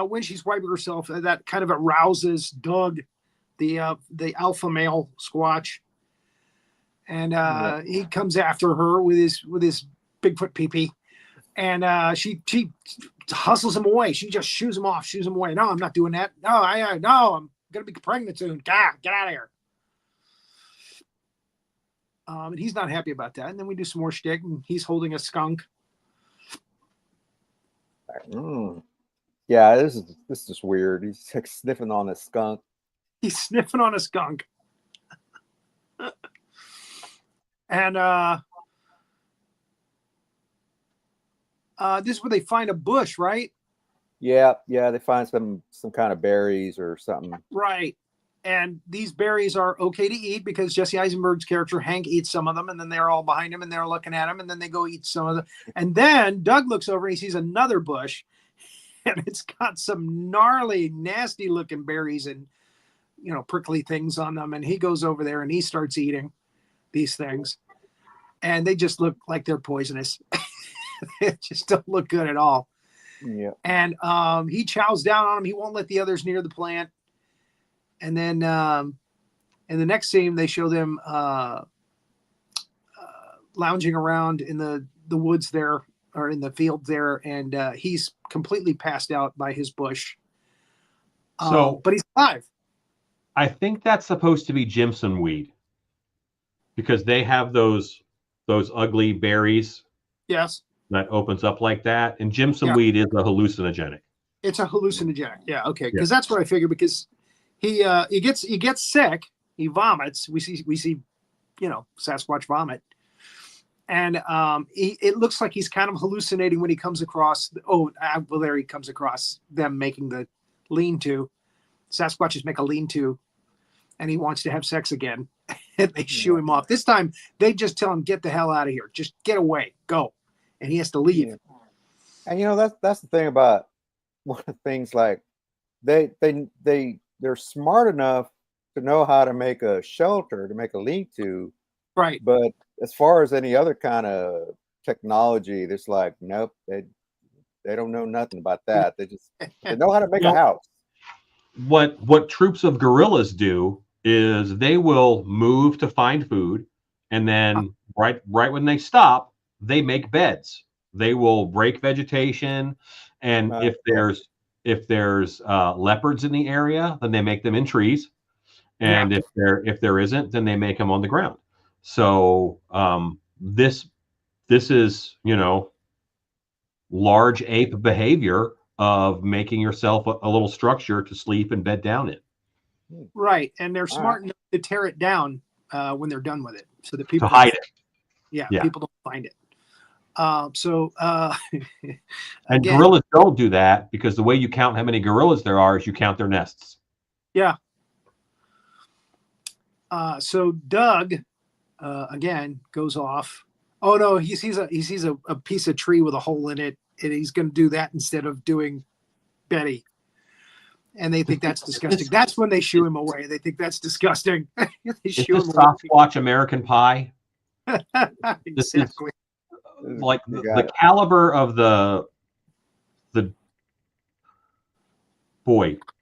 When she's wiping herself, that kind of arouses Doug, the alpha male squatch, and he comes after her with his Bigfoot pee-pee, and she hustles him away. She just shoos him away. No, I'm not doing that. No, I'm gonna be pregnant soon. God, get out of here. And he's not happy about that. And then we do some more shtick, and he's holding a skunk. Yeah, this is weird. He's like sniffing on a skunk. He's sniffing on a skunk. And this is where they find a bush, right? Yeah, they find some kind of berries or something. Right. And these berries are okay to eat because Jesse Eisenberg's character Hank eats some of them, and then they're all behind him and they're looking at him, and then they go eat some of them. And then Doug looks over and he sees another bush, and it's got some gnarly, nasty looking berries and prickly things on them. And he goes over there and he starts eating these things, and they just look like they're poisonous. They just don't look good at all. Yeah. And he chows down on him. He won't let the others near the plant. And then in the next scene, they show them lounging around in the woods there, or in the field there, and he's completely passed out by his bush. But he's alive. I think that's supposed to be Jimson weed, because they have those ugly berries. Yes. That opens up like that, and Jimson weed is a hallucinogenic. It's a hallucinogenic. Yeah. Okay. Because that's what I figured. Because he gets sick. He vomits. We see Sasquatch vomit, and it looks like he's kind of hallucinating when he comes across. There he comes across them making the lean-to. Sasquatches make a lean-to, and he wants to have sex again. And they shoo him off. This time they just tell him, "Get the hell out of here! Just get away, go," and he has to leave. Yeah. And that's the thing about one of the things, like they're smart enough to know how to make a shelter, to make a lean-to, right? But as far as any other kind of technology, there's like, nope, they don't know nothing about that. They know how to make a house. What troops of guerrillas do is they will move to find food, and then right when they stop, they make beds. They will break vegetation, and if there's leopards in the area, then they make them in trees, and if there isn't, then they make them on the ground. So this is large ape behavior of making yourself a little structure to sleep and bed down in. Right, and they're smart enough to tear it down when they're done with it, so that people to hide it. Yeah, people don't find it. And gorillas don't do that, because the way you count how many gorillas there are is you count their nests. Yeah. So Doug again goes off. Oh no, he sees a piece of tree with a hole in it, and he's going to do that instead of doing Betty. And they think that's disgusting. That's when they shoo him away. They think that's disgusting. They shoo him away. Sasquatch American Pie. Exactly. Like the caliber of the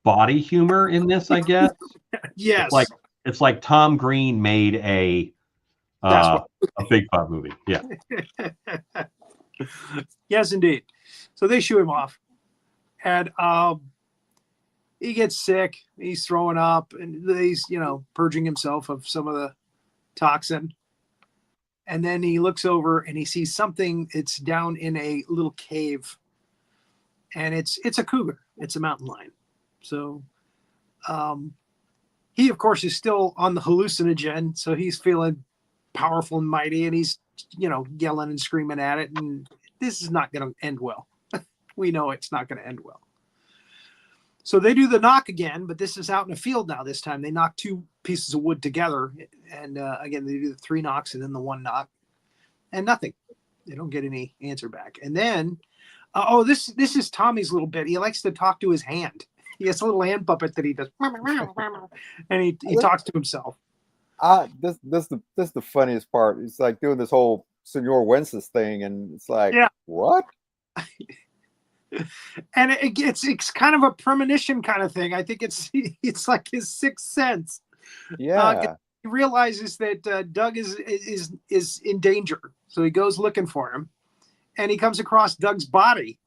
body humor in this, I guess. Yes. It's like Tom Green made a Bigfoot movie. Yeah. Yes, indeed. So they shoo him off, And he gets sick. He's throwing up, and he's, purging himself of some of the toxin. And then he looks over and he sees something. It's down in a little cave, and it's a cougar. It's a mountain lion. So he, of course, is still on the hallucinogen. So he's feeling powerful and mighty, and he's, yelling and screaming at it. And this is not going to end well. We know it's not going to end well. So they do the knock again, but this is out in a field now. This time they knock 2 pieces of wood together. And again, they do the 3 knocks and then the 1 knock, and nothing. They don't get any answer back. And then, this is Tommy's little bit. He likes to talk to his hand. He has a little hand puppet that he does, and he talks to himself. This the funniest part. It's like doing this whole Senor Wences thing, and it's like, what? And it's kind of a premonition kind of thing. I think it's like his 6th sense. Yeah. He realizes that Doug is in danger, so he goes looking for him, and he comes across Doug's body,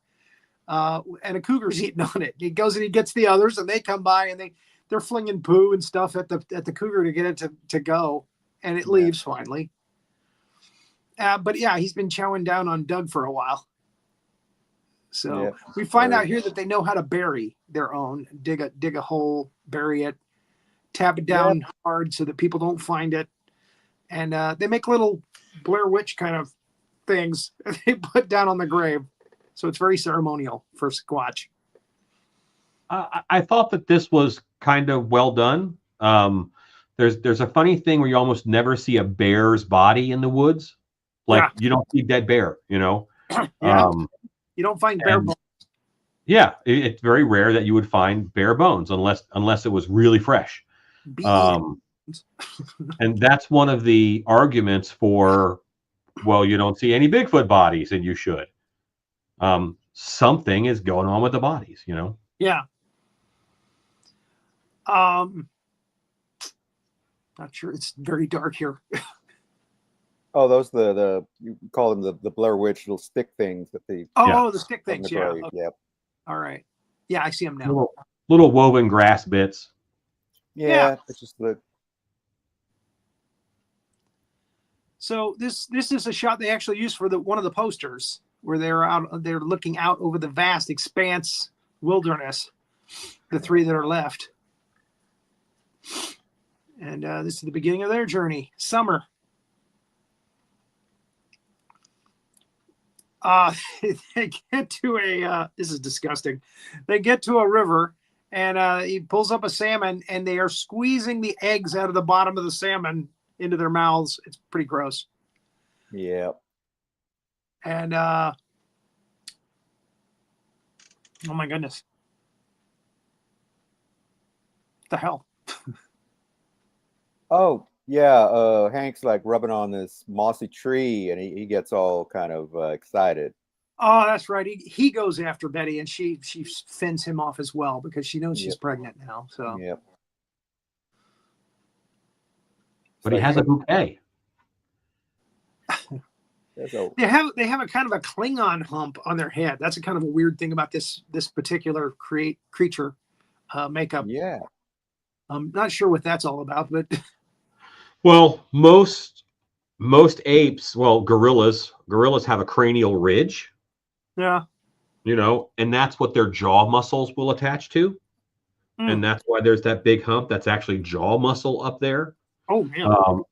and a cougar's eating on it. He goes and he gets the others, and they come by, and they're flinging poo and stuff at the cougar to get it to go, and it leaves finally. But yeah, he's been chowing down on Doug for a while. So we find out here that they know how to bury their own, dig a hole, bury it, tap it down hard so that people don't find it. And they make little Blair Witch kind of things they put down on the grave. So it's very ceremonial for Squatch. I thought that this was kind of well done. There's a funny thing where you almost never see a bear's body in the woods. Like you don't see dead bear, You don't find bear bones. Yeah, it's very rare that you would find bare bones unless it was really fresh. And that's one of the arguments for, well, you don't see any Bigfoot bodies, and you should. Something is going on with the bodies, Yeah. Not sure. It's very dark here. Oh, those the you call them the Blair Witch little stick things that they. Oh, the stick things. Yeah. Okay. Yep. All right. Yeah, I see them now. Little woven grass bits. Yeah. It's just the. So this is a shot they actually used for one of the posters where they're looking out over the vast expanse wilderness, the 3 that are left. And this is the beginning of their journey. Summer. They get to this is disgusting. They get to a river, and he pulls up a salmon, and they are squeezing the eggs out of the bottom of the salmon into their mouths. It's pretty gross. Yeah. And oh my goodness. What the hell? Oh, yeah. Hank's like rubbing on this mossy tree, and he gets all kind of excited. Oh, that's right. He goes after Betty, and she fends him off as well because she knows she's pregnant now. So yep. But he has a bouquet. They have a kind of a Klingon hump on their head. That's a kind of a weird thing about this particular creature makeup. Yeah. I'm not sure what that's all about, but well, most apes, gorillas have a cranial ridge. Yeah. And that's what their jaw muscles will attach to. And that's why there's that big hump. That's actually jaw muscle up there. Oh man.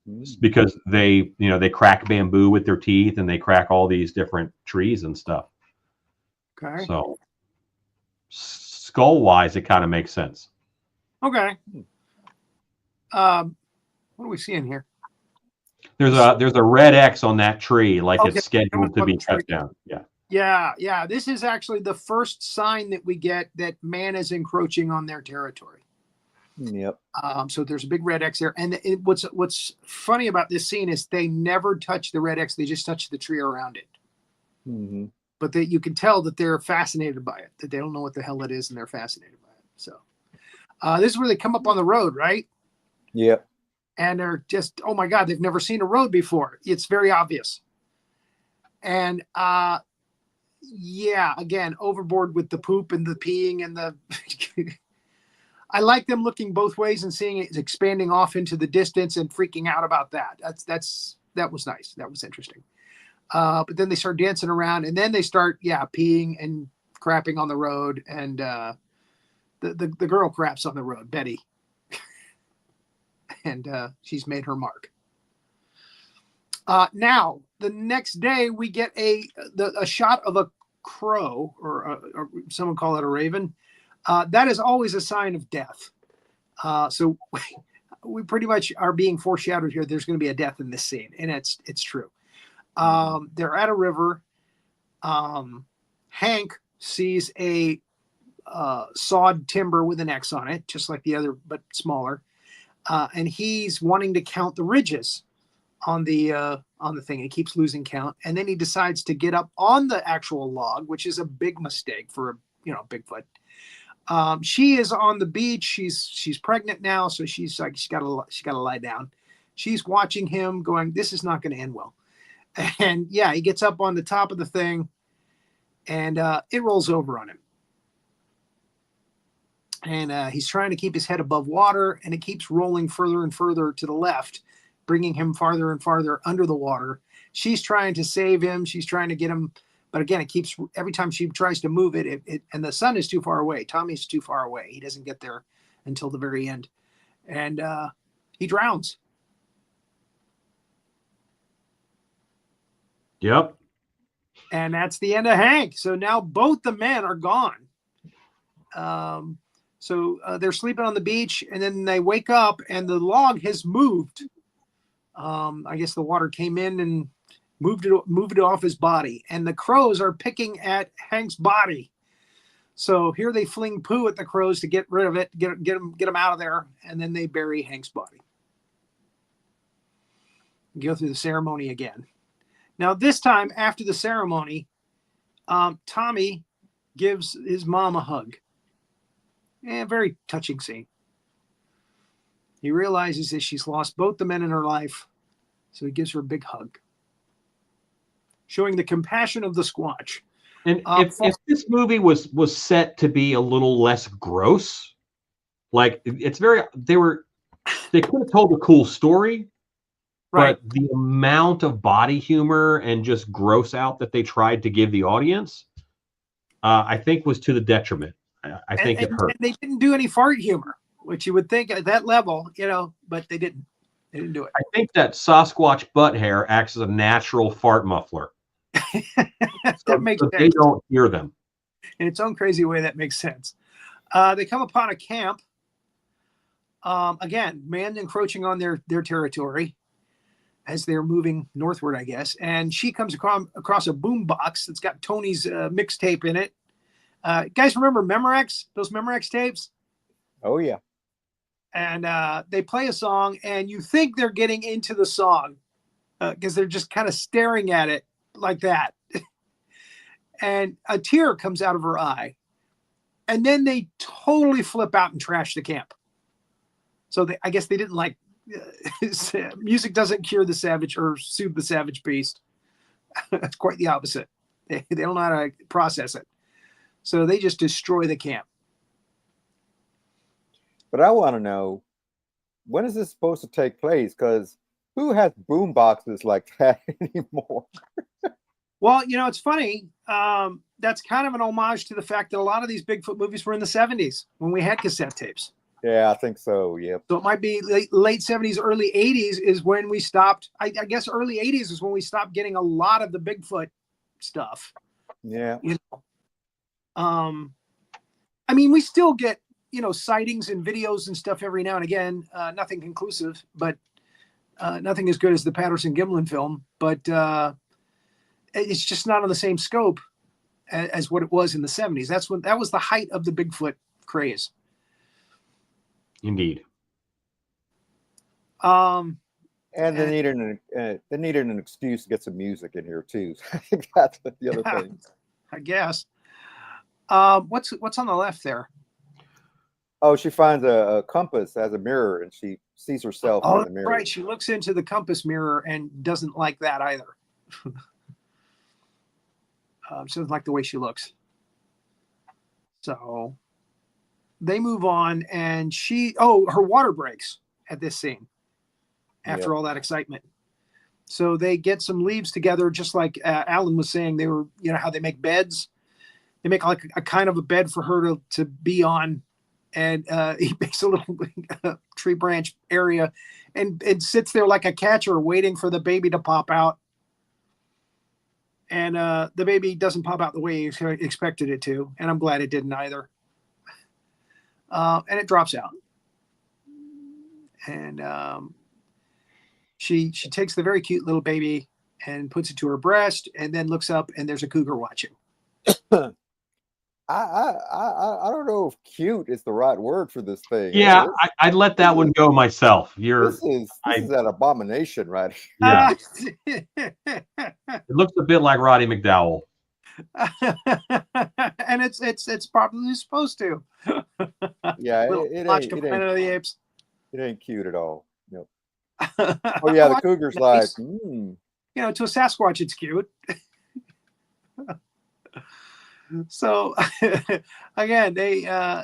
Because they crack bamboo with their teeth, and they crack all these different trees and stuff. Okay. So skull wise, it kind of makes sense. Okay. What are we seeing here? There's a red X on that tree, like it's scheduled to be cut down. Yeah. Yeah. This is actually the first sign that we get that man is encroaching on their territory. Yep. So there's a big red X there, and what's funny about this scene is they never touch the red X; they just touch the tree around it. Mm-hmm. But you can tell that they're fascinated by it; that they don't know what the hell it is, and they're fascinated by it. So this is where they come up on the road, right? Yep. And they're just, oh my God, they've never seen a road before. It's very obvious. And Yeah, again, overboard with the poop and the peeing and the. I like them looking both ways and seeing it expanding off into the distance and freaking out about that. That was nice. That was interesting. But then they start dancing around, and then they start, peeing and crapping on the road, and the girl craps on the road, Betty, and she's made her mark. Now the next day we get a shot of a crow, or someone call it a raven. That is always a sign of death. So we pretty much are being foreshadowed here. There's going to be a death in this scene, and it's true. They're at a river. Hank sees a sawed timber with an X on it, just like the other, but smaller. And he's wanting to count the ridges on the thing. He keeps losing count, and then he decides to get up on the actual log, which is a big mistake for Bigfoot. She is on the beach. She's pregnant now, so she's got to lie down. She's watching him, going, "This is not going to end well." And he gets up on the top of the thing, and it rolls over on him. And he's trying to keep his head above water, and it keeps rolling further and further to the left, bringing him farther and farther under the water. She's trying to save him. She's trying to get him. But again, it keeps, every time she tries to move it, and the sun is too far away. Tommy's too far away. He doesn't get there until the very end. And he drowns. Yep. And that's the end of Hank. So now both the men are gone. So they're sleeping on the beach, and then they wake up, and the log has moved. I guess the water came in and moved it off his body, and the crows are picking at Hank's body. So here they fling poo at the crows to get rid of it, get them out of there, and then they bury Hank's body. Go through the ceremony again. Now this time, after the ceremony, Tommy gives his mom a hug. Very touching scene. He realizes that she's lost both the men in her life, so he gives her a big hug, showing the compassion of the Squatch. And if this movie was set to be a little less gross, like they could have told a cool story, right? But the amount of body humor and just gross out that they tried to give the audience, I think was to the detriment. I think it hurt. And they didn't do any fart humor, which you would think at that level, but they didn't. They didn't do it. I think that Sasquatch butt hair acts as a natural fart muffler. That makes sense. They don't hear them. In its own crazy way, that makes sense. They come upon a camp. Again, man encroaching on their territory as they're moving northward, I guess. And she comes across a boom box that's got Tony's mixtape in it. Guys, remember Memorex? Those Memorex tapes? Oh, yeah. And they play a song, and you think they're getting into the song because they're just kind of staring at it like that. And a tear comes out of her eye. And then they totally flip out and trash the camp. So I guess they didn't like music doesn't cure the savage or soothe the savage beast. It's quite the opposite. They don't know how to process it. So they just destroy the camp. But I want to know, when is this supposed to take place? Because who has boom boxes like that anymore? Well, it's funny. That's kind of an homage to the fact that a lot of these Bigfoot movies were in the 70s when we had cassette tapes. Yeah, I think so. Yep. So it might be late 70s, early 80s is when we stopped. I guess early 80s is when we stopped getting a lot of the Bigfoot stuff. Yeah. I mean, we still get, sightings and videos and stuff every now and again. Nothing conclusive, but nothing as good as the Patterson-Gimlin film. But it's just not on the same scope as what it was in the 70s. That was the height of the Bigfoot craze. Indeed. And they needed an excuse to get some music in here too. I think that's the other thing. I guess. What's on the left there? Oh, she finds a compass as a mirror, and she sees herself in the mirror. Right. She looks into the compass mirror and doesn't like that either. She doesn't like the way she looks. So they move on, and her water breaks at this scene after all that excitement. So they get some leaves together, just like Alan was saying. They were, how they make beds. They make like a kind of a bed for her to be on, and he makes a little tree branch area, and sits there like a catcher, waiting for the baby to pop out. And the baby doesn't pop out the way he expected it to, and I'm glad it didn't either. And it drops out, and she takes the very cute little baby and puts it to her breast, and then looks up, and there's a cougar watching. I don't know if cute is the right word for this thing. Yeah, I'd let that one go myself. This is an abomination, right? Yeah. It looks a bit like Roddy McDowell. And it's probably supposed to. Yeah, it ain't Planet of the Apes. It ain't cute at all. Nope. Oh yeah, the cougar's like, to a Sasquatch, it's cute. So again, they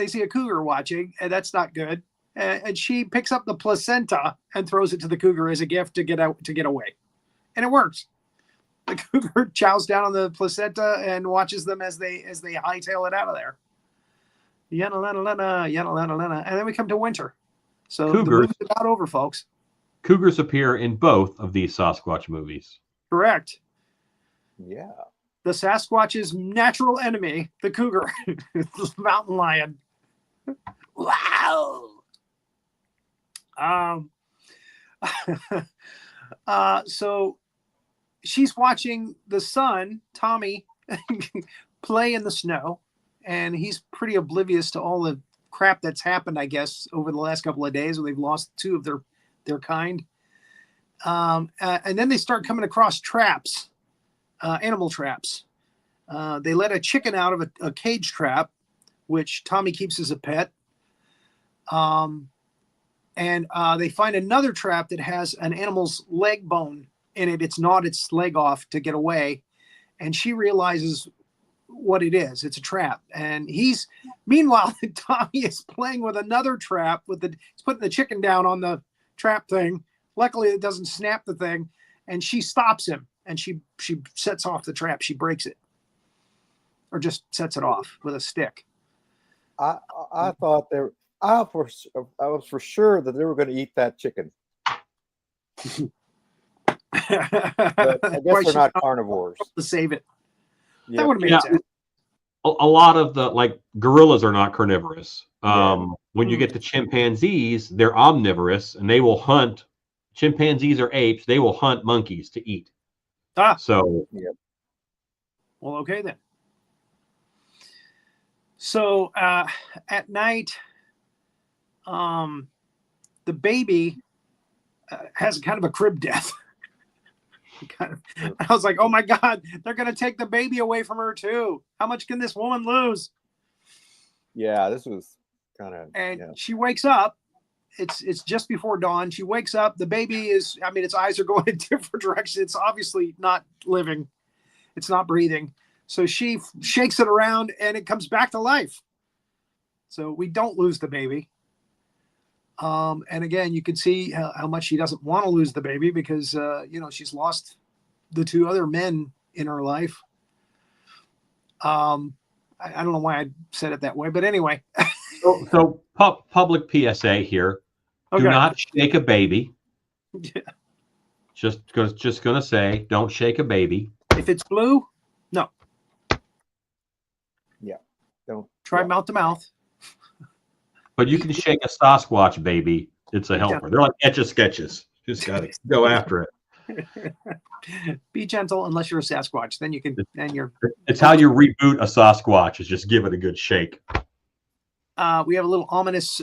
see a cougar watching, and that's not good. And she picks up the placenta and throws it to the cougar as a gift to get away, and it works. The cougar chows down on the placenta and watches them as they hightail it out of there. And then we come to winter. So the moon's about over, folks. Cougars appear in both of these Sasquatch movies. Correct. Yeah. The Sasquatch's natural enemy, the cougar, the mountain lion. Wow. So she's watching the son, Tommy, play in the snow, and he's pretty oblivious to all the crap that's happened, I guess, over the last couple of days, where they've lost two of their kind. And then they start coming across traps. Animal traps. They let a chicken out of a cage trap, which Tommy keeps as a pet. And they find another trap that has an animal's leg bone in it. It's gnawed its leg off to get away. And she realizes what it is. It's a trap. And meanwhile, Tommy is playing with another trap. He's putting the chicken down on the trap thing. Luckily, it doesn't snap the thing. And she stops him. And she sets off the trap. She breaks it, or just sets it off with a stick. I thought I was for sure that they were going to eat that chicken. But I guess they're not carnivores. To save it. Yep. That would have made sense. A lot of the gorillas are not carnivorous. When you get the chimpanzees, they're omnivorous, and they will hunt. Chimpanzees or apes, they will hunt monkeys to eat. So, yep. Well, okay then. So at night, the baby has kind of a crib death. I was like, oh my God, they're going to take the baby away from her too. How much can this woman lose? Yeah, this was kind of. And she wakes up. It's just before dawn. She wakes up. The baby its eyes are going in different directions. It's obviously not living. It's not breathing. So she shakes it around, and it comes back to life. So we don't lose the baby. And again, you can see how much she doesn't want to lose the baby because, she's lost the two other men in her life. I don't know why I said it that way, but anyway. So public PSA here. Okay. Do not shake a baby. Yeah. Just gonna say, don't shake a baby. If it's blue, no. Yeah. Don't try mouth to mouth. But you can shake a Sasquatch baby. It's a helper. Yeah. They're like Etch-a-Sketches. Just gotta go after it. Be gentle unless you're a Sasquatch. Then you can. Then you're. It's how you reboot a Sasquatch. Is just give it a good shake. We have a little ominous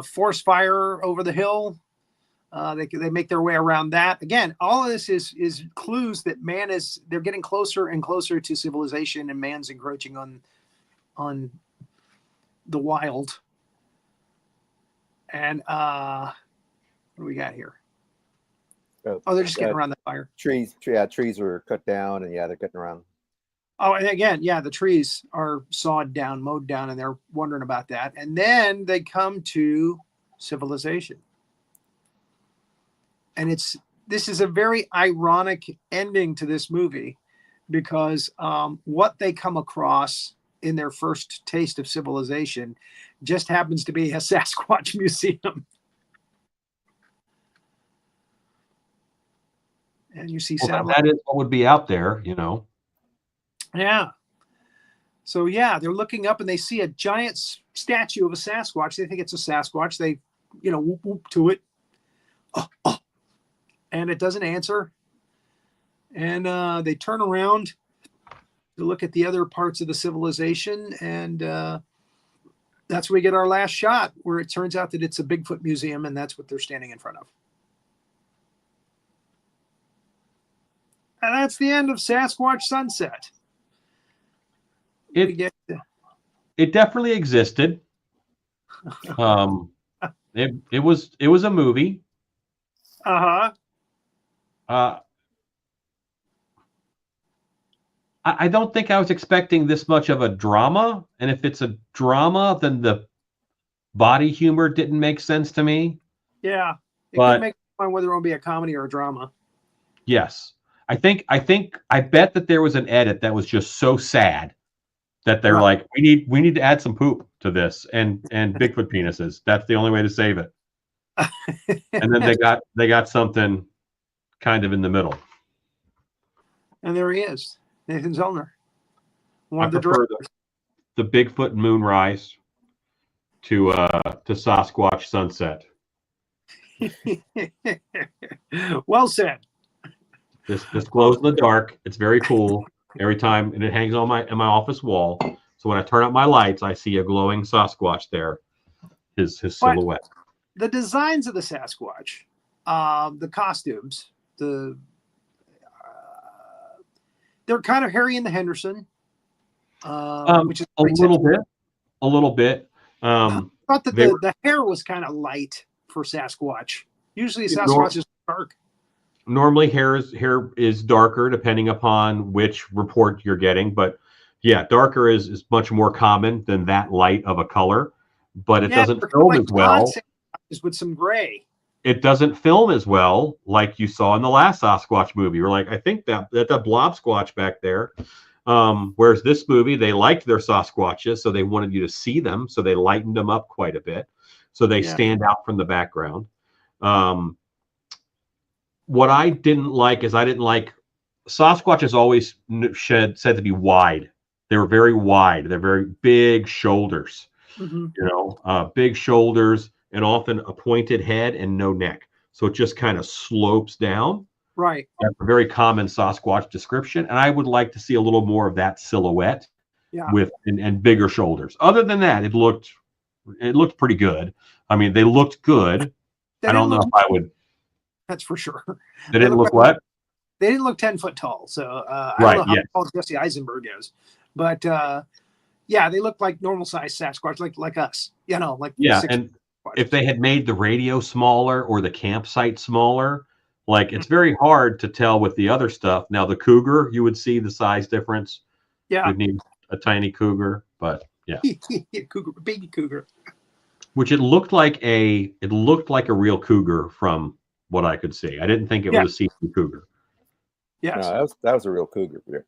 forest fire over the hill. They make their way around that. Again, all of this is clues that they're getting closer and closer to civilization, and man's encroaching on the wild. And what do we got here? Oh, they're just getting around the fire. Trees are cut down, and they're getting around. Oh, and again, yeah, the trees are sawed down, mowed down, and they're wondering about that. And then they come to civilization. And this is a very ironic ending to this movie because what they come across in their first taste of civilization just happens to be a Sasquatch museum. And you see that is what would be out there, you know. Yeah. So yeah, they're looking up and they see a giant statue of a Sasquatch. They think it's a Sasquatch. They, whoop whoop to it. And it doesn't answer. And they turn around to look at the other parts of the civilization. And that's where we get our last shot, where it turns out that it's a Bigfoot museum, and that's what they're standing in front of. And that's the end of Sasquatch Sunset. It definitely existed. It was a movie. I don't think I was expecting this much of a drama, and if it's a drama, then the body humor didn't make sense to me. Yeah, it could make fun whether it will be a comedy or a drama. Yes, I bet that there was an edit that was just so sad that they're like, we need to add some poop to this and Bigfoot penises. That's the only way to save it. And then they got something kind of in the middle. And there he is, Nathan Zellner. I prefer the Bigfoot moonrise to Sasquatch sunset. Well said. This glows in the dark. It's very cool every time, and it hangs on my office wall. So when I turn up my lights, I see a glowing Sasquatch there. His silhouette. The designs of the Sasquatch, the costumes, they're kind of Harry and the Henderson, which is a little bit. I thought that the hair was kind of light for Sasquatch. Usually Sasquatch is dark. Normally hair is darker depending upon which report you're getting, but yeah, darker is much more common than that light of a color, but it doesn't film as well. With some gray. It doesn't film as well like you saw in the last Sasquatch movie. You're like, I think that blob squatch back there. Whereas this movie, they liked their Sasquatches, so they wanted you to see them, so they lightened them up quite a bit, so they stand out from the background. What I didn't like is Sasquatch is always said to be wide. They were very wide. They're very big shoulders, big shoulders, and often a pointed head and no neck. So it just kind of slopes down. Right. That's a very common Sasquatch description. And I would like to see a little more of that silhouette with and bigger shoulders. Other than that, it looked pretty good. I mean, they looked good. I don't know if I would. That's for sure. They didn't look what? They didn't look 10 foot tall. So I don't know how tall Jesse Eisenberg is. But they look like normal size Sasquatch, like us. And if they had made the radio smaller or the campsite smaller, it's very hard to tell with the other stuff. Now the cougar, you would see the size difference. Yeah, you'd need a tiny cougar, but cougar, baby cougar. Which it looked like a real cougar from what I could see. I didn't think it was a see-through cougar. Yeah, no, that was a real cougar. Yeah.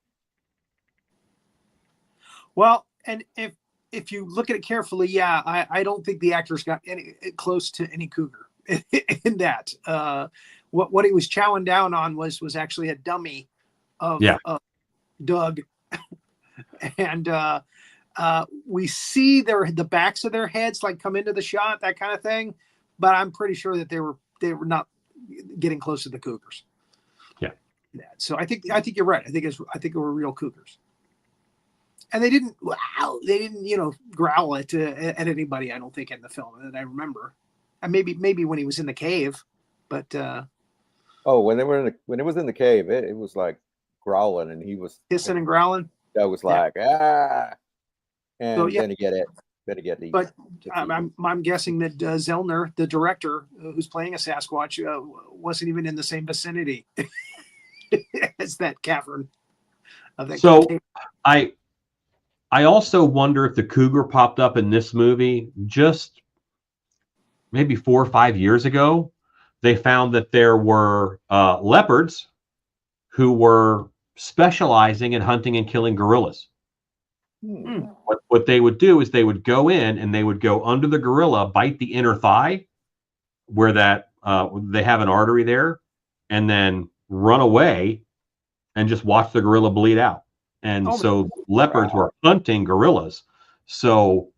Well, and if you look at it carefully, I don't think the actors got any close to any cougar in that. What he was chowing down on was actually a dummy of Doug, and we see the backs of their heads come into the shot, that kind of thing. But I'm pretty sure that they were not getting close to the cougars. Yeah. So I think you're right. I think it were real cougars. And they didn't growl at anybody, I don't think, in the film that I remember. And maybe when he was in the cave, but when it was in the cave, it was like growling, and he was hissing and growling. That was like and so, then you get it. Better get these. But I'm guessing that Zellner, the director who's playing a Sasquatch, wasn't even in the same vicinity as that cavern. So I also wonder if the cougar popped up in this movie just maybe 4 or 5 years ago. They found that there were leopards who were specializing in hunting and killing gorillas. What they would do is they would go in and they would go under the gorilla, bite the inner thigh where that they have an artery there, and then run away and just watch the gorilla bleed out. And so leopards were hunting gorillas. So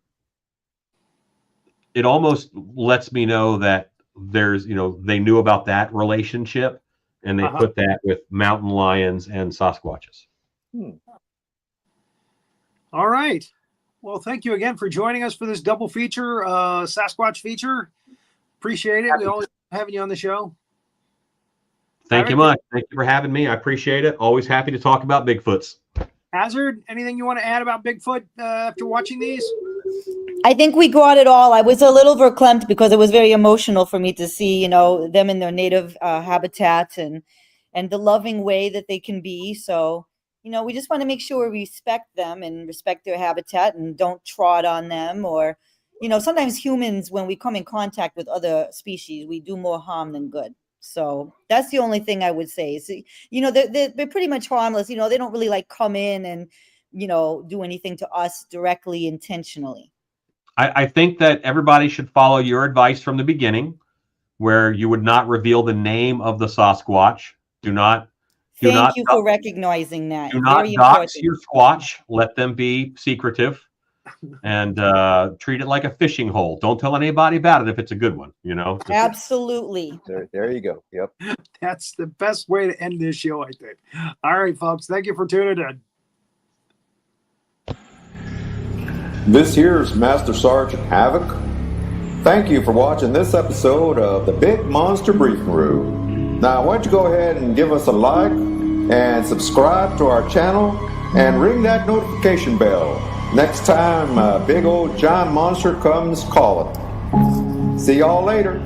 it almost lets me know that there's, they knew about that relationship, and they put that with mountain lions and Sasquatches. All right. Well, thank you again for joining us for this double feature, Sasquatch feature. Appreciate it. We always having you on the show. Thank you much. Thank you for having me. I appreciate it. Always happy to talk about Bigfoots. Hazard, anything you want to add about Bigfoot after watching these? I think we got it all. I was a little verklempt because it was very emotional for me to see, them in their native habitat and the loving way that they can be. So, we just want to make sure we respect them and respect their habitat and don't trot on them. Or, sometimes humans, when we come in contact with other species, we do more harm than good. So that's the only thing I would say. So, they're pretty much harmless. They don't really come in and, do anything to us directly, intentionally. I think that everybody should follow your advice from the beginning, where you would not reveal the name of the Sasquatch. Thank you for recognizing that. Do not dox your Squatch. Let them be secretive, and treat it like a fishing hole. Don't tell anybody about it if it's a good one. Absolutely. There you go. Yep. That's the best way to end this show, I think. All right, folks. Thank you for tuning in. This here's Master Sergeant Havoc. Thank you for watching this episode of the Big Monster Briefing Room. Now, why don't you go ahead and give us a like and subscribe to our channel and ring that notification bell next time Big Old Giant Monster comes calling. See y'all later.